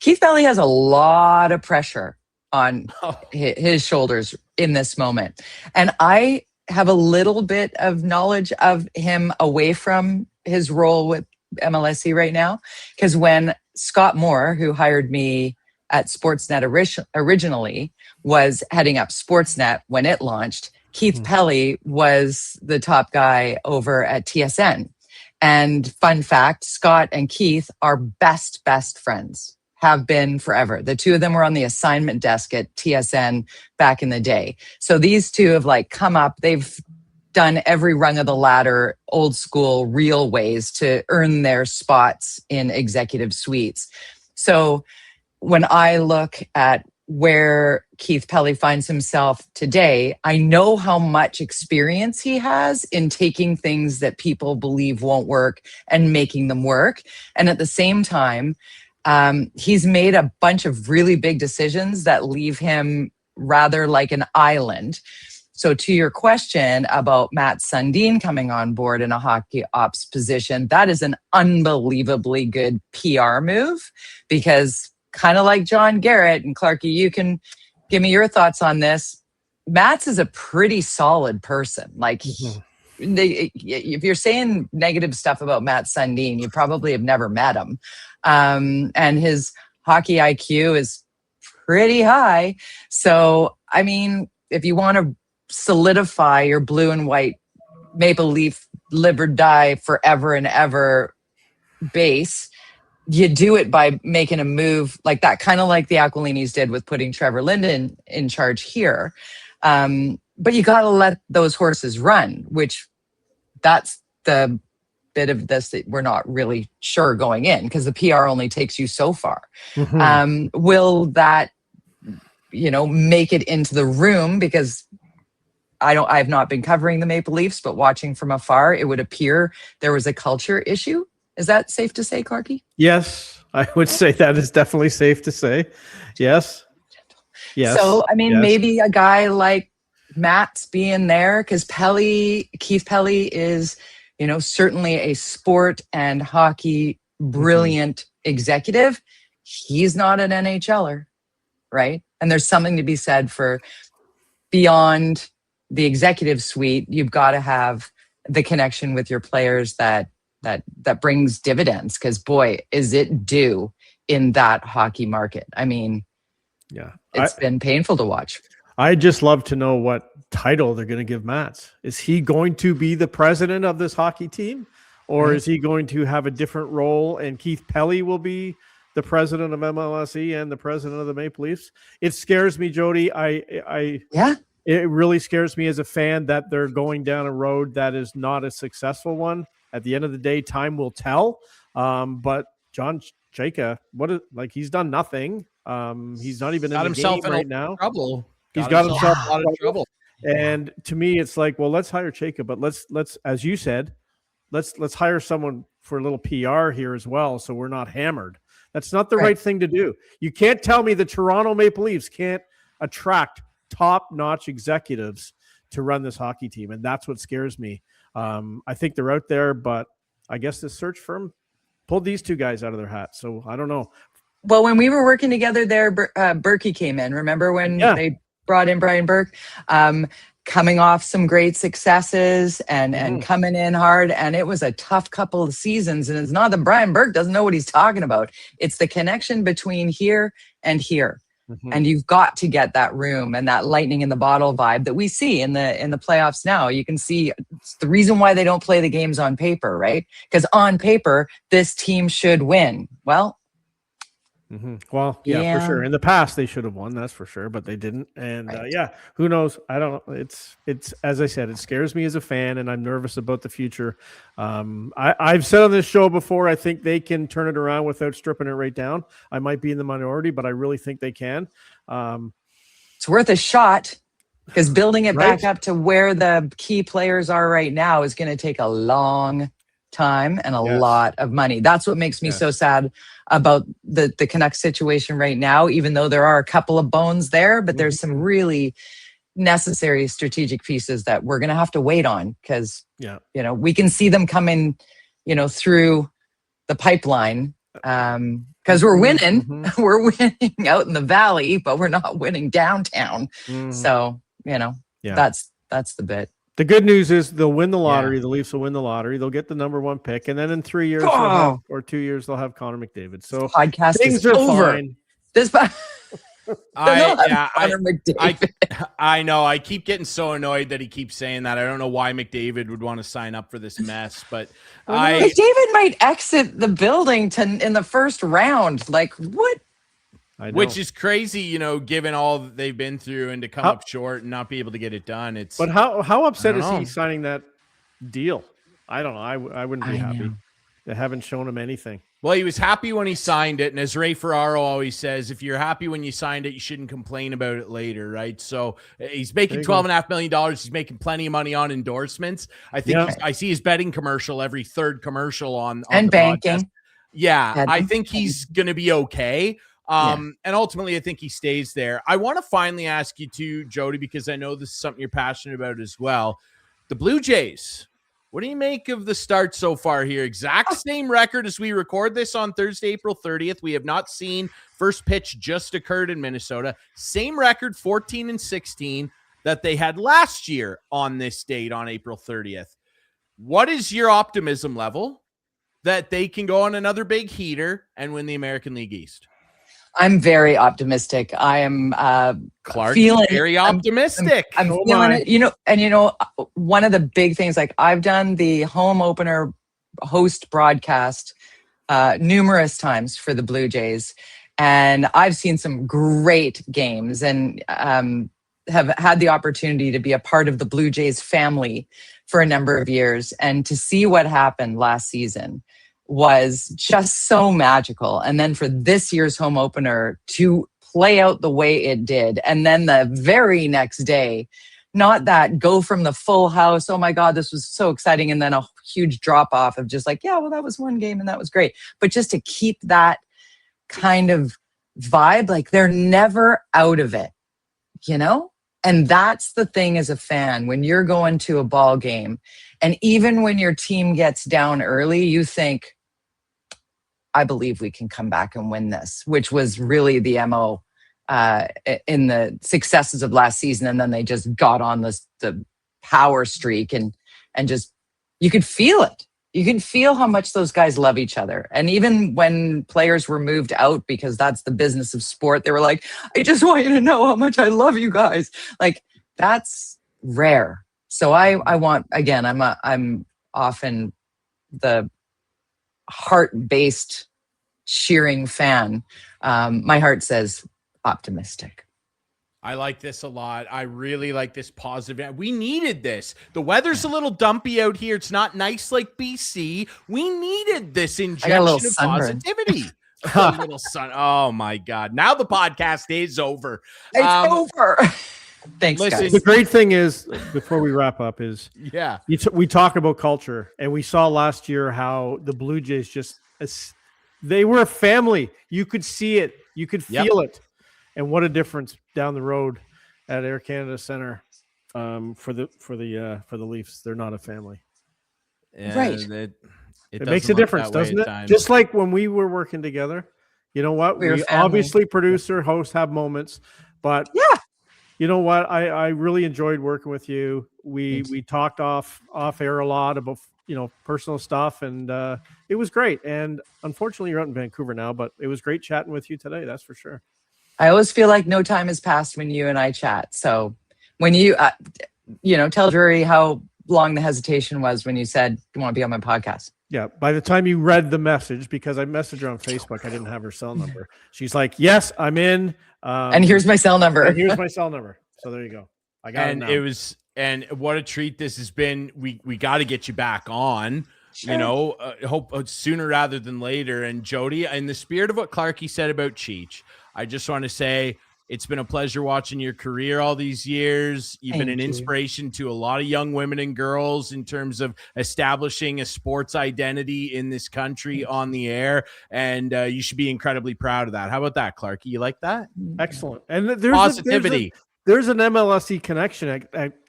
Speaker 3: Keith Pelly has a lot of pressure on his shoulders in this moment. And I have a little bit of knowledge of him away from his role with MLSE right now. Because when Scott Moore, who hired me at Sportsnet originally, was heading up Sportsnet when it launched, Keith Pelly was the top guy over at TSN. And fun fact, Scott and Keith are best friends. have been forever. The two of them were on the assignment desk at TSN back in the day. So these two have like come up. They've done every rung of the ladder, old school, real ways to earn their spots in executive suites. So when I look at where Keith Pelly finds himself today, I know how much experience he has in taking things that people believe won't work and making them work. And at the same time, he's made a bunch of really big decisions that leave him rather like an island. So to your question about Matt Sundin coming on board in a hockey ops position, that is an unbelievably good PR move, because kind of like John Garrett, and Clarkey, you can give me your thoughts on this. Matt's is a pretty solid person. Like, if you're saying negative stuff about Matt Sundin, you probably have never met him. And his hockey IQ is pretty high. So, I mean, if you want to solidify your blue and white Maple Leaf live or die forever and ever base, you do it by making a move like that, kind of like the Aquilinis did with putting Trevor Linden in charge here. But you got to let those horses run, which that's the bit of this that we're not really sure going in, because the PR only takes you so far. Will that, make it into the room? Because I've not been covering the Maple Leafs, but watching from afar, it would appear there was a culture issue. Is that safe to say, Clarkey?
Speaker 2: Yes, I would say that is definitely safe to say. Yes. Yes.
Speaker 3: So, I mean, maybe a guy like Matt's being there, because Keith Pelly is, certainly a sport and hockey brilliant executive. He's not an NHLer, right? And there's something to be said for beyond the executive suite. You've got to have the connection with your players that brings dividends, because boy, is it due in that hockey market. I mean, it's been painful to watch.
Speaker 2: I just love to know what title they're going to give Matt. Is he going to be the president of this hockey team, or is he going to have a different role and Keith Pelly will be the president of MLSE and the president of the Maple Leafs? It scares me, Jody. It really scares me as a fan that they're going down a road that is not a successful one. At the end of the day, time will tell. But John Chayka, he's done nothing. He's not even in the game right now.
Speaker 1: Trouble.
Speaker 2: He's got himself
Speaker 1: a lot of trouble.
Speaker 2: And to me, it's like, well, let's hire Chayka, but let's, as you said, let's hire someone for a little PR here as well, so we're not hammered. That's not the right thing to do. You can't tell me the Toronto Maple Leafs can't attract top-notch executives to run this hockey team, and that's what scares me. I think they're out there, but I guess this search firm pulled these two guys out of their hat, so I don't know.
Speaker 3: Well, when we were working together there, Berkey came in. Remember when they brought in Brian Burke? Coming off some great successes and coming in hard, and it was a tough couple of seasons. And it's not that Brian Burke doesn't know what he's talking about. It's the connection between here and here. And you've got to get that room and that lightning in the bottle vibe that we see in the playoffs now. You can see it's the reason why they don't play the games on paper, right? Because on paper, this team should win. Well,
Speaker 2: Well, for sure. In the past, they should have won, that's for sure, but they didn't. And who knows? I don't know. It's as I said, it scares me as a fan, and I'm nervous about the future. I've said on this show before, I think they can turn it around without stripping it right down. I might be in the minority, but I really think they can.
Speaker 3: It's worth a shot, because building it back up to where the key players are right now is going to take a long time and a lot of money. That's what makes me so sad about the Canucks situation right now, even though there are a couple of bones there, but there's some really necessary strategic pieces that we're going to have to wait on, because we can see them coming through the pipeline, because we're winning. We're winning out in the valley, but we're not winning downtown. So that's the bit.
Speaker 2: The good news is they'll win the lottery. Yeah. The Leafs will win the lottery. They'll get the number one pick. And then in 3 years or 2 years, they'll have Connor McDavid. So
Speaker 3: this podcast
Speaker 2: things
Speaker 3: is
Speaker 2: are
Speaker 3: over.
Speaker 2: fine.
Speaker 1: I know. I keep getting so annoyed that he keeps saying that. I don't know why McDavid would want to sign up for this mess, but
Speaker 3: McDavid might exit the building in the first round. Like, what
Speaker 2: I know.
Speaker 1: Which is crazy, you know, given all that they've been through, and to come up short and not be able to get it done.
Speaker 2: But how upset is he signing that deal? I don't know. I wouldn't be happy.
Speaker 3: know.
Speaker 2: They haven't shown him anything.
Speaker 1: Well, he was happy when he signed it. And as Ray Ferraro always says, if you're happy when you signed it, you shouldn't complain about it later, right? So he's making $12.5 million. He's making plenty of money on endorsements. I think I see his betting commercial every third commercial on
Speaker 3: and banking.
Speaker 1: Podcast. Yeah, I think he's going to be okay. And ultimately, I think he stays there. I want to finally ask you too, Jody, because I know this is something you're passionate about as well. The Blue Jays. What do you make of the start so far here? Exact same record as we record this on Thursday, April 30th. We have not seen first pitch just occurred in Minnesota. Same record, 14-16, that they had last year on this date on April 30th. What is your optimism level that they can go on another big heater and win the American League East?
Speaker 3: I'm very optimistic. I am
Speaker 1: feeling very optimistic.
Speaker 3: I'm feeling it, you know, one of the big things, like I've done the home opener host broadcast numerous times for the Blue Jays, and I've seen some great games and have had the opportunity to be a part of the Blue Jays family for a number of years, and to see what happened last season was just so magical. And then for this year's home opener to play out the way it did, and then the very next day, not that go from the full house, oh my God, this was so exciting, and then a huge drop off of just like, yeah, well, that was one game and that was great. But just to keep that kind of vibe, like they're never out of it, you know? And that's the thing as a fan, when you're going to a ball game, and even when your team gets down early, you think, I believe we can come back and win this, which was really the MO in the successes of last season. And then they just got on the power streak, and just, you could feel it. You can feel how much those guys love each other. And even when players were moved out, because that's the business of sport, they were like, I just want you to know how much I love you guys. Like, that's rare. So I want, again, I'm often the heart-based cheering fan. My heart says optimistic.
Speaker 1: I like this a lot. I really like this positive. We needed this. The weather's a little dumpy out here. It's not nice like BC. We needed this injection of positivity. A little sun. Oh my God. Now the podcast is over.
Speaker 3: It's over. Thanks,
Speaker 1: listen,
Speaker 3: guys.
Speaker 2: The great thing is, before we wrap up, is we talk about culture, and we saw last year how the Blue Jays they were a family. You could see it. You could feel it. And what a difference down the road at Air Canada Center for the Leafs. They're not a family.
Speaker 3: Right.
Speaker 2: It makes a difference, doesn't it? Just like when we were working together. You know what? We obviously producer, host have moments, but you know what? I really enjoyed working with you. We talked off air a lot about personal stuff, and it was great. And unfortunately, you're out in Vancouver now, but it was great chatting with you today. That's for sure.
Speaker 3: I always feel like no time has passed when you and I chat. So when you, tell Drury how long the hesitation was when you said you want to be on my podcast.
Speaker 2: Yeah. By the time you read the message, because I messaged her on Facebook, I didn't have her cell number. She's like, yes, I'm in.
Speaker 3: And here's my cell number.
Speaker 2: So there you go. I got it now.
Speaker 1: And what a treat this has been. We got to get you back on. Sure. Hope sooner rather than later. And Jody, in the spirit of what Clarkey said about Cheech, I just want to say it's been a pleasure watching your career all these years. You've been an inspiration to a lot of young women and girls in terms of establishing a sports identity in this country on the air. And you should be incredibly proud of that. How about that, Clarkey? You like that?
Speaker 2: Excellent. And there's
Speaker 1: positivity.
Speaker 2: There's an MLSE connection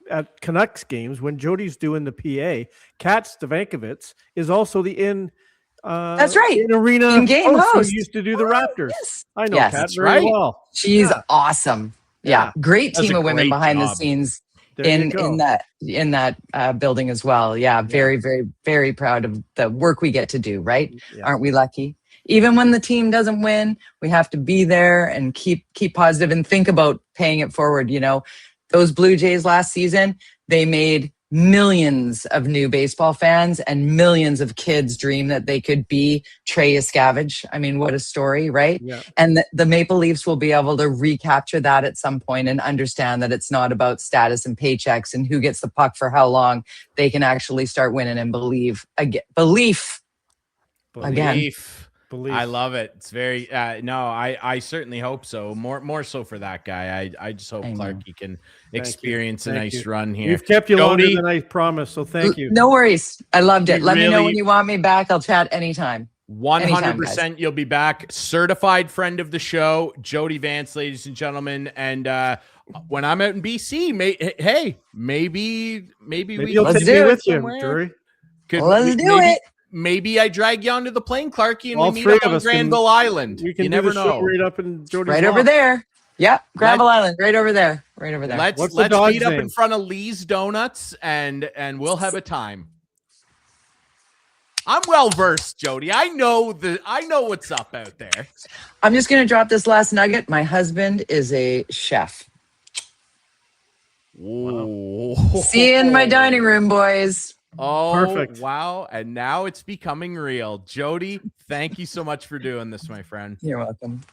Speaker 2: at Canucks games when Jody's doing the PA. Kat Stavankovitz is also the
Speaker 3: that's right.
Speaker 2: In-arena
Speaker 3: in-game host
Speaker 2: who used to do the Raptors.
Speaker 3: Yes.
Speaker 2: I know Kat very well.
Speaker 3: She's awesome. Yeah. Great team of women behind the scenes in that building as well. Yeah. Very, very, very proud of the work we get to do, right? Yeah. Aren't we lucky? Even when the team doesn't win, we have to be there and keep positive and think about paying it forward. Those Blue Jays last season, they made millions of new baseball fans and millions of kids dream that they could be Trey Escavage. I mean, what a story, right?
Speaker 2: Yeah.
Speaker 3: And the Maple Leafs will be able to recapture that at some point and understand that it's not about status and paychecks and who gets the puck for how long. They can actually start winning and believe again. Belief.
Speaker 1: I love it. It's very I certainly hope so. More so for that guy. I just hope Clarkey can experience a nice run here.
Speaker 2: We've kept you longer than I promised, so thank you.
Speaker 3: No worries. I loved it. Let me know when you want me back. I'll chat anytime.
Speaker 1: 100% you'll be back. Certified friend of the show, Jody Vance, ladies and gentlemen. And when I'm out in BC, maybe
Speaker 2: you'll take me with you, Drury.
Speaker 3: Let's do it.
Speaker 1: Maybe I drag you onto the plane, Clarkey, and we meet up on Granville Island.
Speaker 2: We can
Speaker 1: you never know.
Speaker 2: Right up in Jody's
Speaker 3: right over there. Yeah, Granville Island, right over there.
Speaker 1: Let's meet up in front of Lee's Donuts, and we'll have a time. I'm well versed, Jody. I know what's up out there.
Speaker 3: I'm just gonna drop this last nugget. My husband is a chef.
Speaker 1: Wow.
Speaker 3: See you in my dining room, boys.
Speaker 1: Oh,
Speaker 2: perfect.
Speaker 1: Wow. And now it's becoming real. Jody, thank you so much for doing this, my friend.
Speaker 3: You're welcome.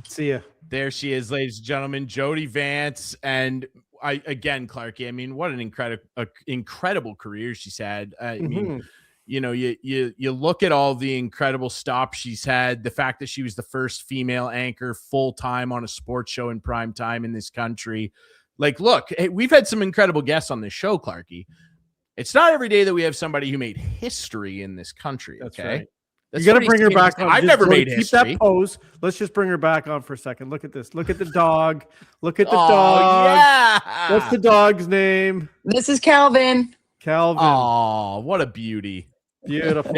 Speaker 2: See ya.
Speaker 1: There she is, ladies and gentlemen, Jody Vance. And Clarkey, I mean, what an incredible career she's had. I mean, you know, you look at all the incredible stops she's had, the fact that she was the first female anchor full-time on a sports show in prime time in this country. Like, look, hey, we've had some incredible guests on this show, Clarkey. It's not every day that we have somebody who made history in this country.
Speaker 2: That's
Speaker 1: okay?
Speaker 2: Right. You got to bring her back on.
Speaker 1: I've never made history.
Speaker 2: Keep that pose. Let's just bring her back on for a second. Look at this. Look at the dog. Look at the dog.
Speaker 1: Yeah.
Speaker 2: What's the dog's name?
Speaker 3: This is Calvin.
Speaker 1: Oh, what a beauty.
Speaker 2: Beautiful.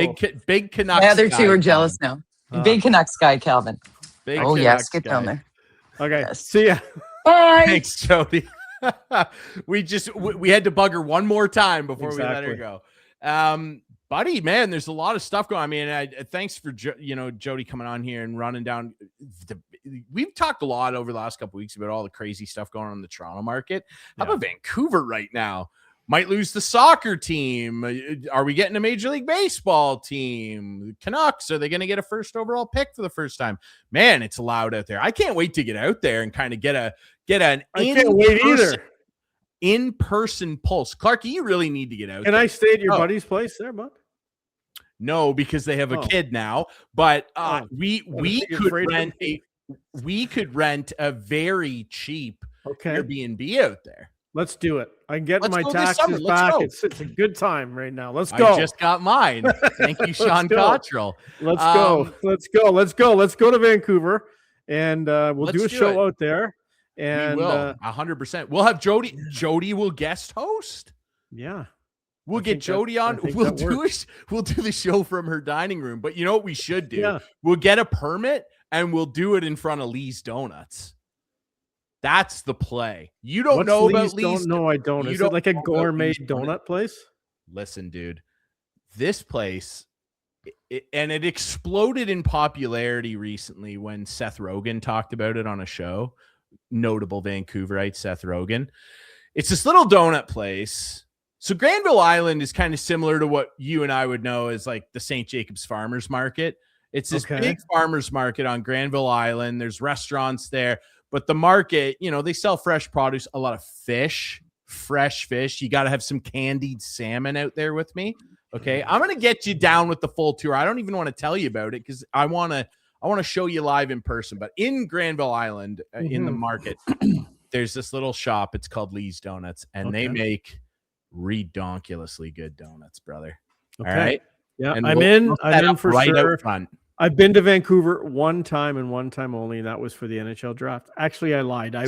Speaker 1: Big Canucks.
Speaker 3: The other two are jealous now. Big Canucks guy, Calvin.
Speaker 1: Canucks
Speaker 3: get down there.
Speaker 2: Okay.
Speaker 3: Yes.
Speaker 2: See ya.
Speaker 3: Bye.
Speaker 1: Thanks, Jody. we had to bug her one more time before we let her go. Buddy, man, there's a lot of stuff going on. I mean, thanks for Jody coming on here and running down. We've talked a lot over the last couple of weeks about all the crazy stuff going on in the Toronto market. How about Vancouver right now? Might lose the soccer team. Are we getting a Major League Baseball team? Canucks, are they going to get a first overall pick for the first time? Man, it's loud out there. I can't wait to get out there and kind of get an in-person pulse. Clarkey, you really need to get out.
Speaker 2: Can I stay at your buddy's place there, bud?
Speaker 1: No, because they have a kid now. But we could rent a very cheap Airbnb out there.
Speaker 2: Let's do it. I can get my taxes back. It's a good time right now. Let's go.
Speaker 1: I just got mine. Thank you, Sean Cottrell.
Speaker 2: Let's go. Let's go to Vancouver, and we'll do a show out there. And
Speaker 1: we will 100%. We'll have Jody. Jody will guest host.
Speaker 2: Yeah,
Speaker 1: we'll get Jody on. We'll do the show from her dining room. But you know what we should do? Yeah. We'll get a permit and we'll do it in front of Lee's Donuts. That's the play. You don't know about Lee's?
Speaker 2: No, I don't. Is it like a gourmet donut place?
Speaker 1: Listen, dude, this place, it exploded in popularity recently when Seth Rogen talked about it on a show. Notable Vancouverite Seth Rogen. It's this little donut place. So Granville Island is kind of similar to what you and I would know as like the St. Jacobs Farmers Market. It's this big farmers market on Granville Island. There's restaurants there. But the market, they sell fresh produce, a lot of fish, fresh fish. You got to have some candied salmon out there with me. Okay. I'm going to get you down with the full tour. I don't even want to tell you about it because I want to show you live in person. But in Granville Island, in the market, there's this little shop. It's called Lee's Donuts, and they make redonkulously good donuts, brother.
Speaker 2: Okay.
Speaker 1: All right.
Speaker 2: Yeah, I'm in for
Speaker 1: right
Speaker 2: sure.
Speaker 1: Out front.
Speaker 2: I've been to Vancouver one time and one time only, and that was for the NHL draft. Actually, I lied. I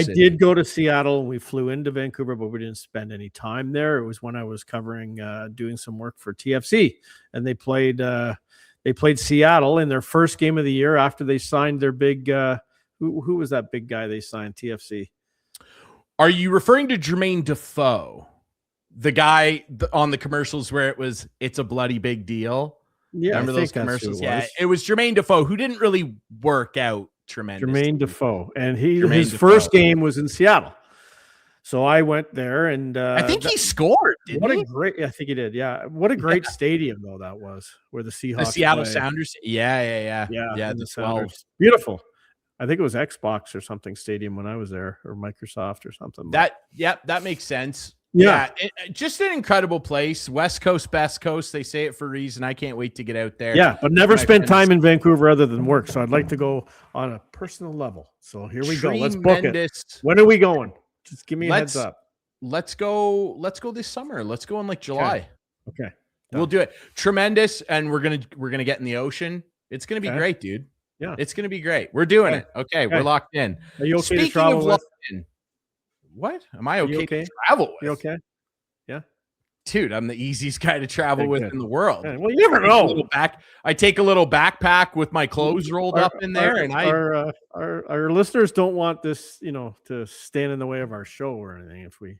Speaker 2: did go to Seattle, and we flew into Vancouver, but we didn't spend any time there. It was when I was covering, doing some work for TFC, and they played Seattle in their first game of the year after they signed their big. Who was that big guy they signed? TFC.
Speaker 1: Are you referring to Jermaine Defoe, the guy on the commercials where it's a bloody big deal?
Speaker 2: Yeah,
Speaker 1: remember those commercials? Yeah, it was Jermaine Defoe who didn't really work out tremendously.
Speaker 2: Jermaine Defoe, and his first game was in Seattle. So I went there, and
Speaker 1: I think he scored. Didn't he?
Speaker 2: I think he did. Yeah, what a great stadium though that was, where the Seahawks,
Speaker 1: The Seattle
Speaker 2: play.
Speaker 1: Sounders. Yeah.
Speaker 2: and
Speaker 1: The 12.
Speaker 2: Beautiful. I think it was Xbox or something stadium when I was there, or Microsoft or something.
Speaker 1: That makes sense.
Speaker 2: Yeah.
Speaker 1: Just an incredible place. West Coast, best coast. They say it for a reason. I can't wait to get out there.
Speaker 2: Yeah, but never spent time in Vancouver other than work. So I'd like to go on a personal level. So here we go. Let's book it. When are we going? Just give me a heads up.
Speaker 1: Let's go this summer. Let's go in like July.
Speaker 2: Okay.
Speaker 1: We'll do it. Tremendous. And we're gonna get in the ocean. It's gonna be great, dude.
Speaker 2: Yeah.
Speaker 1: It's gonna be great. We're doing it. Okay, we're locked in.
Speaker 2: Are you okay to travel with?
Speaker 1: What? Am I okay to travel with?
Speaker 2: You okay? Yeah.
Speaker 1: Dude, I'm the easiest guy to travel with in the world.
Speaker 2: Yeah, well, you never know.
Speaker 1: I take a little backpack with my clothes rolled up in there,
Speaker 2: our listeners don't want this, to stand in the way of our show or anything if we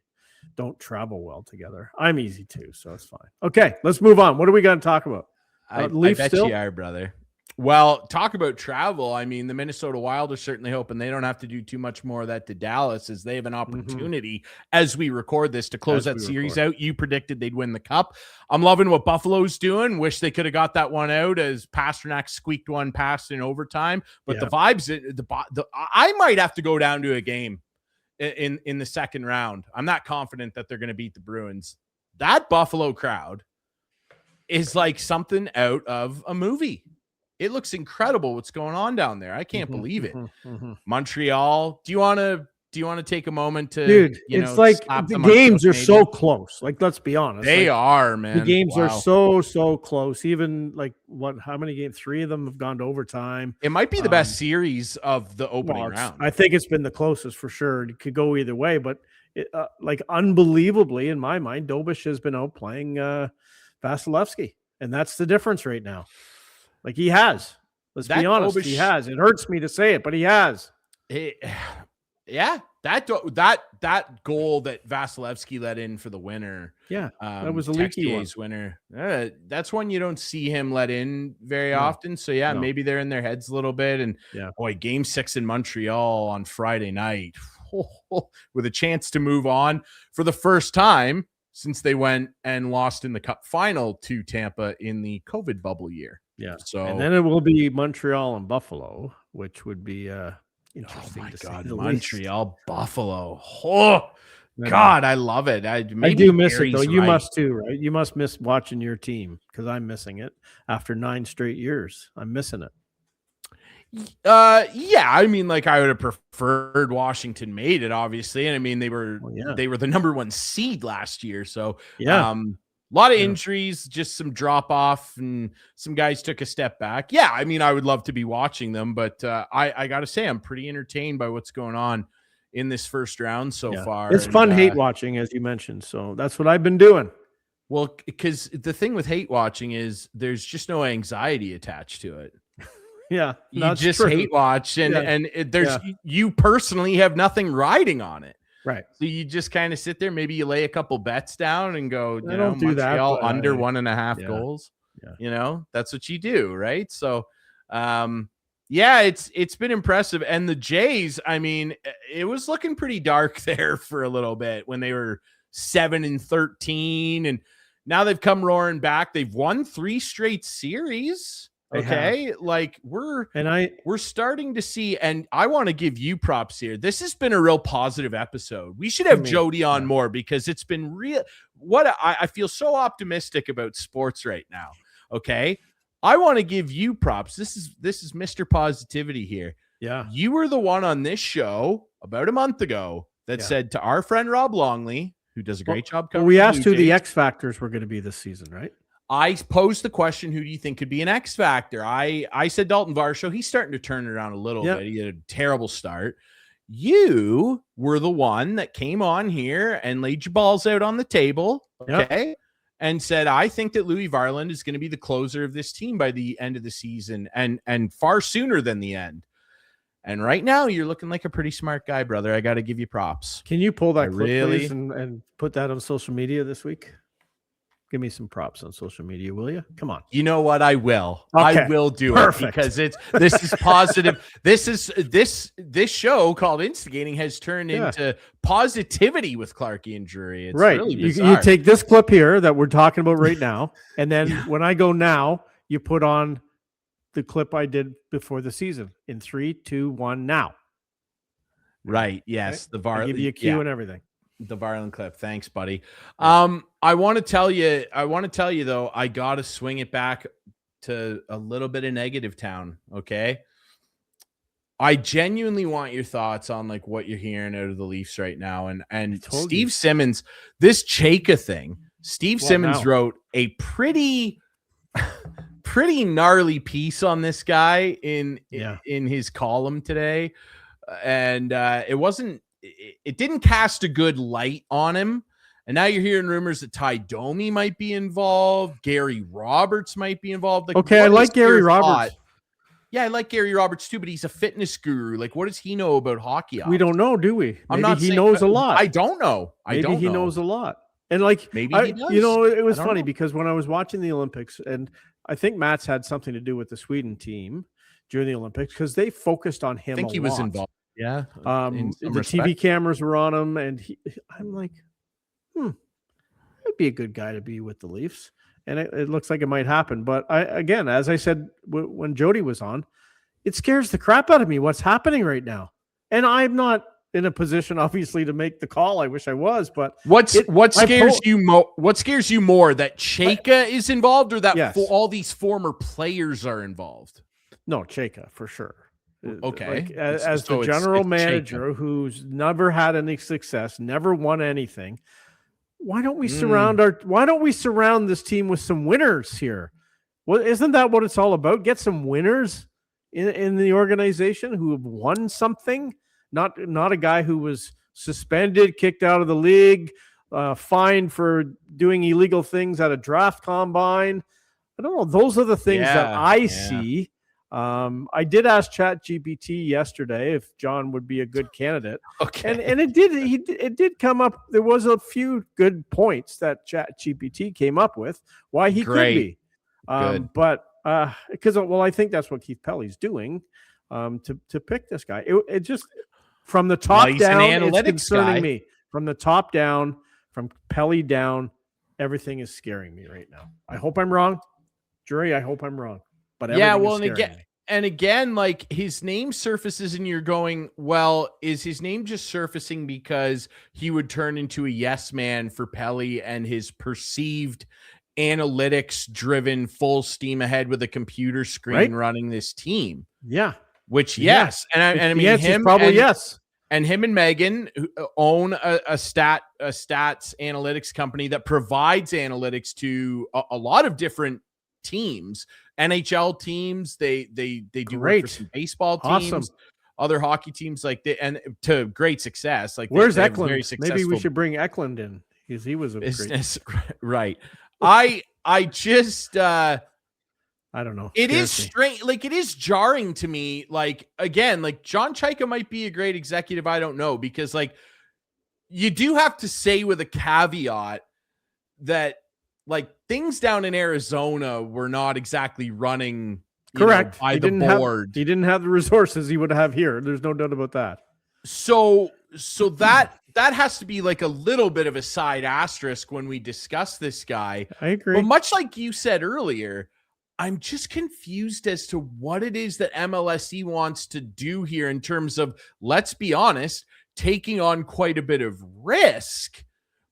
Speaker 2: don't travel well together. I'm easy too, so it's fine. Okay, let's move on. What are we going to talk about?
Speaker 1: I bet you are, brother. Well, talk about travel. I mean, the Minnesota Wild are certainly hoping they don't have to do too much more of that to Dallas, as they have an opportunity as we record this to close that series out. You predicted they'd win the cup. I'm loving what Buffalo's doing. Wish they could have got that one out as Pasternak squeaked one past in overtime. But the vibes, I might have to go down to a game in the second round. I'm not confident that they're going to beat the Bruins. That Buffalo crowd is like something out of a movie. It looks incredible what's going on down there. I can't believe it. Montreal. Do you want to take a moment to,
Speaker 2: dude? It's like the games are so close. Like, let's be honest,
Speaker 1: they are, man.
Speaker 2: The games are so close. Even like how many games? 3 of them have gone to overtime.
Speaker 1: It might be the best series of the opening round.
Speaker 2: I think it's been the closest for sure. It could go either way, but unbelievably in my mind, Dobish has been out playing Vasilevsky, and that's the difference right now. Like, he has. Let's be honest. He has. It hurts me to say it, but he has.
Speaker 1: That goal that Vasilevsky let in for the winner.
Speaker 2: Yeah, that was a leaky
Speaker 1: winner. That's one you don't see him let in very often. So maybe they're in their heads a little bit. And boy, Game 6 in Montreal on Friday night with a chance to move on for the first time since they went and lost in the Cup final to Tampa in the COVID bubble year.
Speaker 2: Yeah.
Speaker 1: So,
Speaker 2: and then it will be Montreal and Buffalo, which would be interesting.
Speaker 1: Oh my God, Montreal, Buffalo. Oh God, I love it. I
Speaker 2: do miss it though. You must too, right? You must miss watching your team, because I'm missing it after 9 straight years. I'm missing it.
Speaker 1: Yeah, I mean, like, I would have preferred Washington made it, obviously, and I mean they were the number 1 seed last year, so a lot of injuries, just some drop off, and some guys took a step back. Yeah, I mean, I would love to be watching them, but I got to say, I'm pretty entertained by what's going on in this first round so far.
Speaker 2: It's fun hate watching, as you mentioned, so that's what I've been doing.
Speaker 1: Well, because the thing with hate watching is there's just no anxiety attached to it.
Speaker 2: Yeah,
Speaker 1: you just hate watch, and you personally have nothing riding on it.
Speaker 2: Right.
Speaker 1: So you just kind of sit there. Maybe you lay a couple bets down and go,
Speaker 2: don't do
Speaker 1: Montreal
Speaker 2: that,
Speaker 1: under 1.5 goals.
Speaker 2: Yeah.
Speaker 1: That's what you do. Right. So, it's been impressive. And the Jays, I mean, it was looking pretty dark there for a little bit when they were 7-13, and now they've come roaring back. They've won 3 straight series. Okay, like we're starting to see, and I want to give you props here. This has been a real positive episode. We should have Jody on more, because it's been real. I feel so optimistic about sports right now. Okay, I want to give you props. This is Mr. Positivity here.
Speaker 2: Yeah,
Speaker 1: you were the one on this show about a month ago that said to our friend Rob Longley, who does a great job covering.
Speaker 2: We asked who the X factors were going to be this season, right?
Speaker 1: I posed the question, who do you think could be an X factor? I said Dalton Varsho. He's starting to turn it around a little bit. He had a terrible start. You were the one that came on here and laid your balls out on the table, okay, and said, I think that Louis Varland is going to be the closer of this team by the end of the season, and far sooner than the end. And right now, you're looking like a pretty smart guy, brother. I got to give you props.
Speaker 2: Can you pull that clip, please, and put that on social media this week? Give me some props on social media, will you? Come on.
Speaker 1: You know what? I will.
Speaker 2: Okay.
Speaker 1: I will do
Speaker 2: Perfect.
Speaker 1: it because this is positive. This show called Instigating has turned into positivity with Clarkey and Drury. It's
Speaker 2: right.
Speaker 1: really
Speaker 2: You take this clip here that we're talking about right now, and then when I go now, you put on the clip I did before the season in 3, 2, 1, now.
Speaker 1: Right. Yes.
Speaker 2: Okay? I give you a cue and everything.
Speaker 1: The Varland clip. Thanks, buddy. I want to tell you though, I got to swing it back to a little bit of negative town. Okay. I genuinely want your thoughts on like what you're hearing out of the Leafs right now. And Steve Simmons, this Chayka thing, Simmons wrote a pretty gnarly piece on this guy in his column today. And it didn't cast a good light on him. And now you're hearing rumors that Ty Domi might be involved. Gary Roberts might be involved. Like,
Speaker 2: okay, I like Gary Roberts.
Speaker 1: Yeah, I like Gary Roberts too, but he's a fitness guru. Like, what does he know about hockey?
Speaker 2: We don't know, do we?
Speaker 1: Maybe
Speaker 2: he knows a lot.
Speaker 1: I don't know.
Speaker 2: Maybe he knows a lot. And like,
Speaker 1: maybe he does.
Speaker 2: It was funny because when I was watching the Olympics, and I think Matt's had something to do with the Sweden team during the Olympics because they focused on him.
Speaker 1: I think he was involved. Yeah.
Speaker 2: The TV cameras were on him, and I'm like, that'd be a good guy to be with the Leafs. And it looks like it might happen. But again, as I said, when Jody was on, it scares the crap out of me what's happening right now. And I'm not in a position, obviously, to make the call. I wish I was, but
Speaker 1: what scares you more, that Chayka is involved, or that all these former players are involved?
Speaker 2: No, Chayka for sure.
Speaker 1: Okay.
Speaker 2: Like, as the general manager who's never had any success, never won anything, why don't we surround this team with some winners here? Well, isn't that what it's all about? Get some winners in the organization who have won something, not a guy who was suspended, kicked out of the league, fined for doing illegal things at a draft combine. I don't know. Those are the things that I see. I did ask ChatGPT yesterday if John would be a good candidate.
Speaker 1: Okay.
Speaker 2: And it did come up. There was a few good points that ChatGPT came up with why he could be. But because I think that's what Keith Pelly's doing to pick this guy. It just from the top down, it's concerning me. From the top down, from Pelly down, everything is scaring me right now. I hope I'm wrong, Drury. I hope I'm wrong. But
Speaker 1: and again, like his name surfaces and you're going, well, is his name just surfacing because he would turn into a yes man for Pelly and his perceived analytics driven full steam ahead with a computer screen running this team?
Speaker 2: Yeah.
Speaker 1: Which, yes. And I mean, him
Speaker 2: probably yes.
Speaker 1: And him and Megan own a stats analytics company that provides analytics to a lot of different teams, NHL teams. They do work for some baseball teams, other hockey teams, and to great success. Like,
Speaker 2: where's Eklund? Maybe we should bring Eklund in because he was a
Speaker 1: business. Right. I just
Speaker 2: I don't know.
Speaker 1: It is strange. Like, it is jarring to me. Like, again, like John Chayka might be a great executive. I don't know, because like you do have to say with a caveat that like things down in Arizona were not exactly running
Speaker 2: correct
Speaker 1: by the board.
Speaker 2: He didn't have the resources he would have here. There's no doubt about that.
Speaker 1: So that has to be like a little bit of a side asterisk when we discuss this guy.
Speaker 2: I agree.
Speaker 1: But much like you said earlier, I'm just confused as to what it is that MLSE wants to do here in terms of, let's be honest, taking on quite a bit of risk,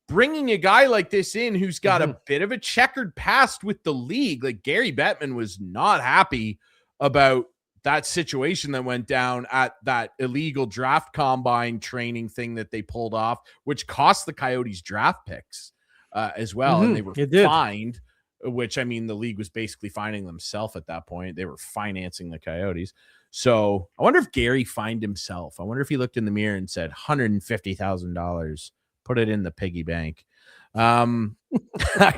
Speaker 1: bringing a guy like this in who's got a bit of a checkered past with the league. Like, Gary Bettman was not happy about that situation that went down at that illegal draft combine training thing that they pulled off, which cost the Coyotes draft picks as well. And they were fined. Which, I mean, the league was basically finding themselves at that point. They were financing the Coyotes. So I wonder if Gary fined himself. I wonder if he looked in the mirror and said, $150,000, put it in the piggy bank. I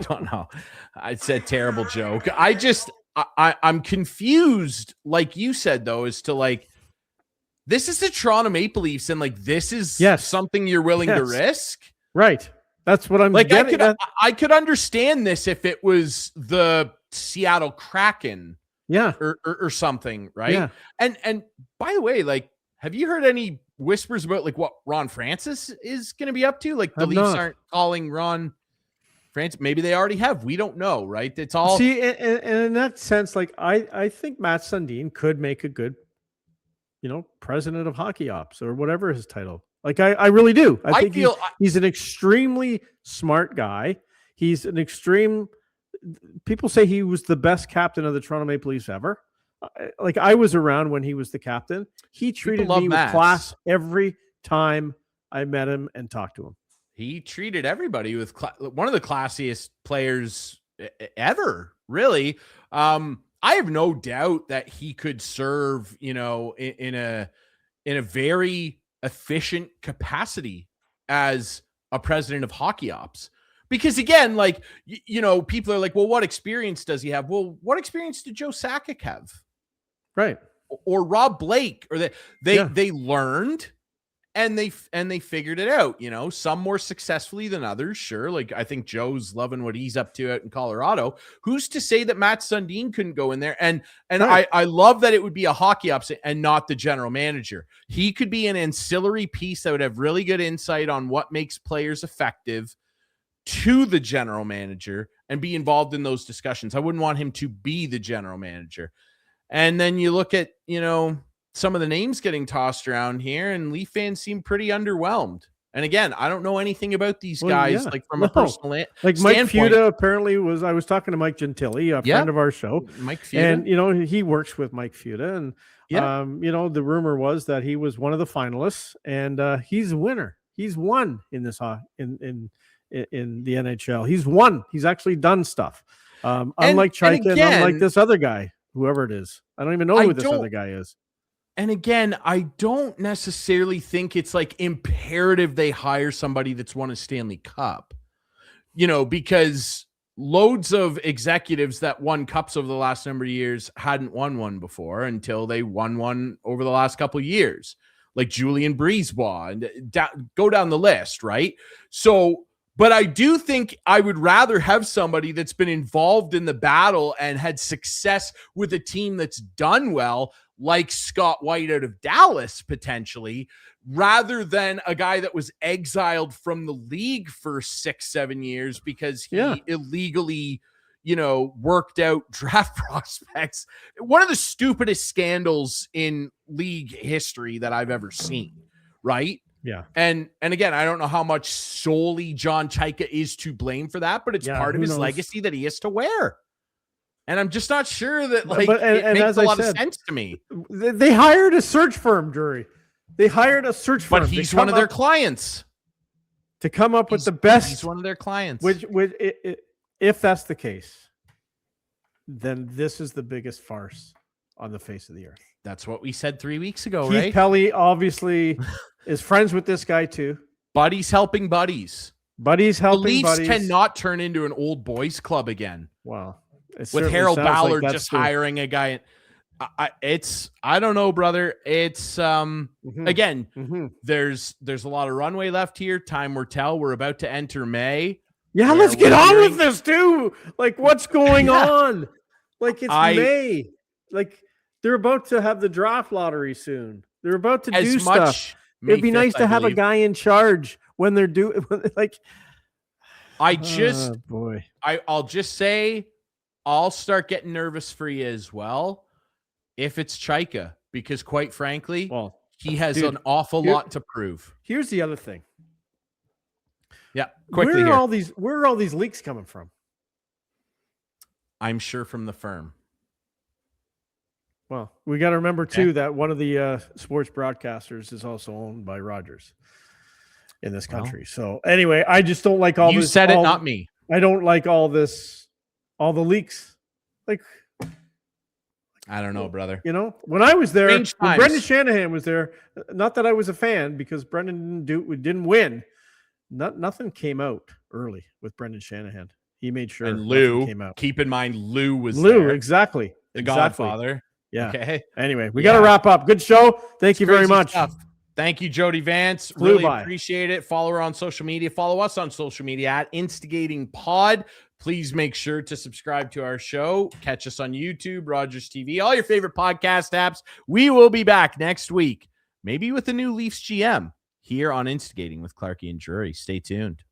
Speaker 1: don't know. I said terrible joke. I'm confused, like you said, though, as to like, this is the Toronto Maple Leafs, and like, this is something you're willing to risk.
Speaker 2: Right. That's what I'm
Speaker 1: like.
Speaker 2: getting at.
Speaker 1: I could understand this if it was the Seattle Kraken, or something, right?
Speaker 2: Yeah.
Speaker 1: And by the way, like, have you heard any whispers about like what Ron Francis is going to be up to? Like the Leafs aren't calling Ron Francis. Maybe they already have. We don't know, right? It's all
Speaker 2: and in that sense, like I think Matt Sundin could make a good, president of hockey ops or whatever his title. Like I really do. I think he's an extremely smart guy. He's an extreme. People say he was the best captain of the Toronto Maple Leafs ever. Like I was around when he was the captain. He treated me with class every time I met him and talked to him.
Speaker 1: He treated everybody with one of the classiest players ever, really. I have no doubt that he could serve, in a very efficient capacity as a president of hockey ops. Because again, like, people are like, well, what experience does he have? Well, what experience did Joe Sakic have?
Speaker 2: Right.
Speaker 1: Or Rob Blake, or they learned and they figured it out, some more successfully than others. Sure. Like, I think Joe's loving what he's up to out in Colorado. Who's to say that Matt Sundin couldn't go in there? And right. I love that it would be a hockey ops and not the general manager. He could be an ancillary piece that would have really good insight on what makes players effective to the general manager and be involved in those discussions. I wouldn't want him to be the general manager. And then you look at, some of the names getting tossed around here, and Leaf fans seem pretty underwhelmed. And again, I don't know anything about these guys, like from a personal
Speaker 2: like Mike Fuda apparently was. I was talking to Mike Gentili, a friend of our show,
Speaker 1: Mike Fuda,
Speaker 2: and he works with Mike Fuda, and the rumor was that he was one of the finalists, and he's a winner. He's won in this in the NHL. He's won. He's actually done stuff. Unlike Chaika, and unlike this other guy, whoever it is. I don't even know who this other guy is.
Speaker 1: And again, I don't necessarily think it's like imperative they hire somebody that's won a Stanley Cup, because loads of executives that won cups over the last number of years hadn't won one before until they won one over the last couple of years, like Julien Brisebois, and go down the list, right? So, but I do think I would rather have somebody that's been involved in the battle and had success with a team that's done well, like Scott White out of Dallas, potentially, rather than a guy that was exiled from the league for 6-7 years because he illegally, worked out draft prospects. One of the stupidest scandals in league history that I've ever seen, right?
Speaker 2: Yeah.
Speaker 1: And again, I don't know how much solely John Chaika is to blame for that, but it's part of his legacy that he has to wear. And I'm just not sure that it makes a lot of sense to me.
Speaker 2: They hired a search firm, Drury. They hired a search firm.
Speaker 1: But he's one of their clients.
Speaker 2: To come up with the best.
Speaker 1: He's one of their clients.
Speaker 2: Which if that's the case, then this is the biggest farce on the face of the earth.
Speaker 1: That's what we said 3 weeks ago,
Speaker 2: Keith
Speaker 1: right?
Speaker 2: Pelly obviously is friends with this guy too.
Speaker 1: Buddies helping buddies.
Speaker 2: Buddies helping
Speaker 1: buddies. The Leafs
Speaker 2: buddies.
Speaker 1: cannot turn into an old boys club again.
Speaker 2: Wow.
Speaker 1: With Harold Ballard just hiring a guy. I don't know, brother. It's again, there's a lot of runway left here. Time will tell. We're about to enter May.
Speaker 2: Yeah, let's get on with this too. Like, what's going on? Like, it's May. Like, they're about to have the draft lottery soon. They're about to do stuff. It'd be nice to have a guy in charge when they're doing like.
Speaker 1: I'll just say, I'll start getting nervous for you as well if it's Chaika, because quite frankly, he has an awful lot to prove.
Speaker 2: Here's the other thing.
Speaker 1: Yeah, quickly.
Speaker 2: Where are all these leaks coming from?
Speaker 1: I'm sure from the firm.
Speaker 2: Well, we got to remember too that one of the sports broadcasters is also owned by Rogers in this country. So anyway, I just don't like all this.
Speaker 1: You said it, not me.
Speaker 2: I don't like all this, all the leaks. Like,
Speaker 1: I don't know, brother.
Speaker 2: When I was there, when Brendan Shanahan was there, not that I was a fan because Brendan didn't win. Nothing came out early with Brendan Shanahan. He made sure.
Speaker 1: And Lou,
Speaker 2: came out.
Speaker 1: Keep in mind, Lou was there.
Speaker 2: Exactly.
Speaker 1: The Godfather.
Speaker 2: Yeah.
Speaker 1: Okay.
Speaker 2: Anyway, we got to wrap up. Good show. Thank you very much.
Speaker 1: Stuff. Thank you, Jody Vance.
Speaker 2: Flew
Speaker 1: Really
Speaker 2: by.
Speaker 1: appreciate it. Follow her on social media. Follow us on social media at Instigating Pod. Please make sure to subscribe to our show. Catch us on YouTube, Rogers TV, all your favorite podcast apps. We will be back next week, maybe with a new Leafs GM here on Instigating with Clarkey and Drury. Stay tuned.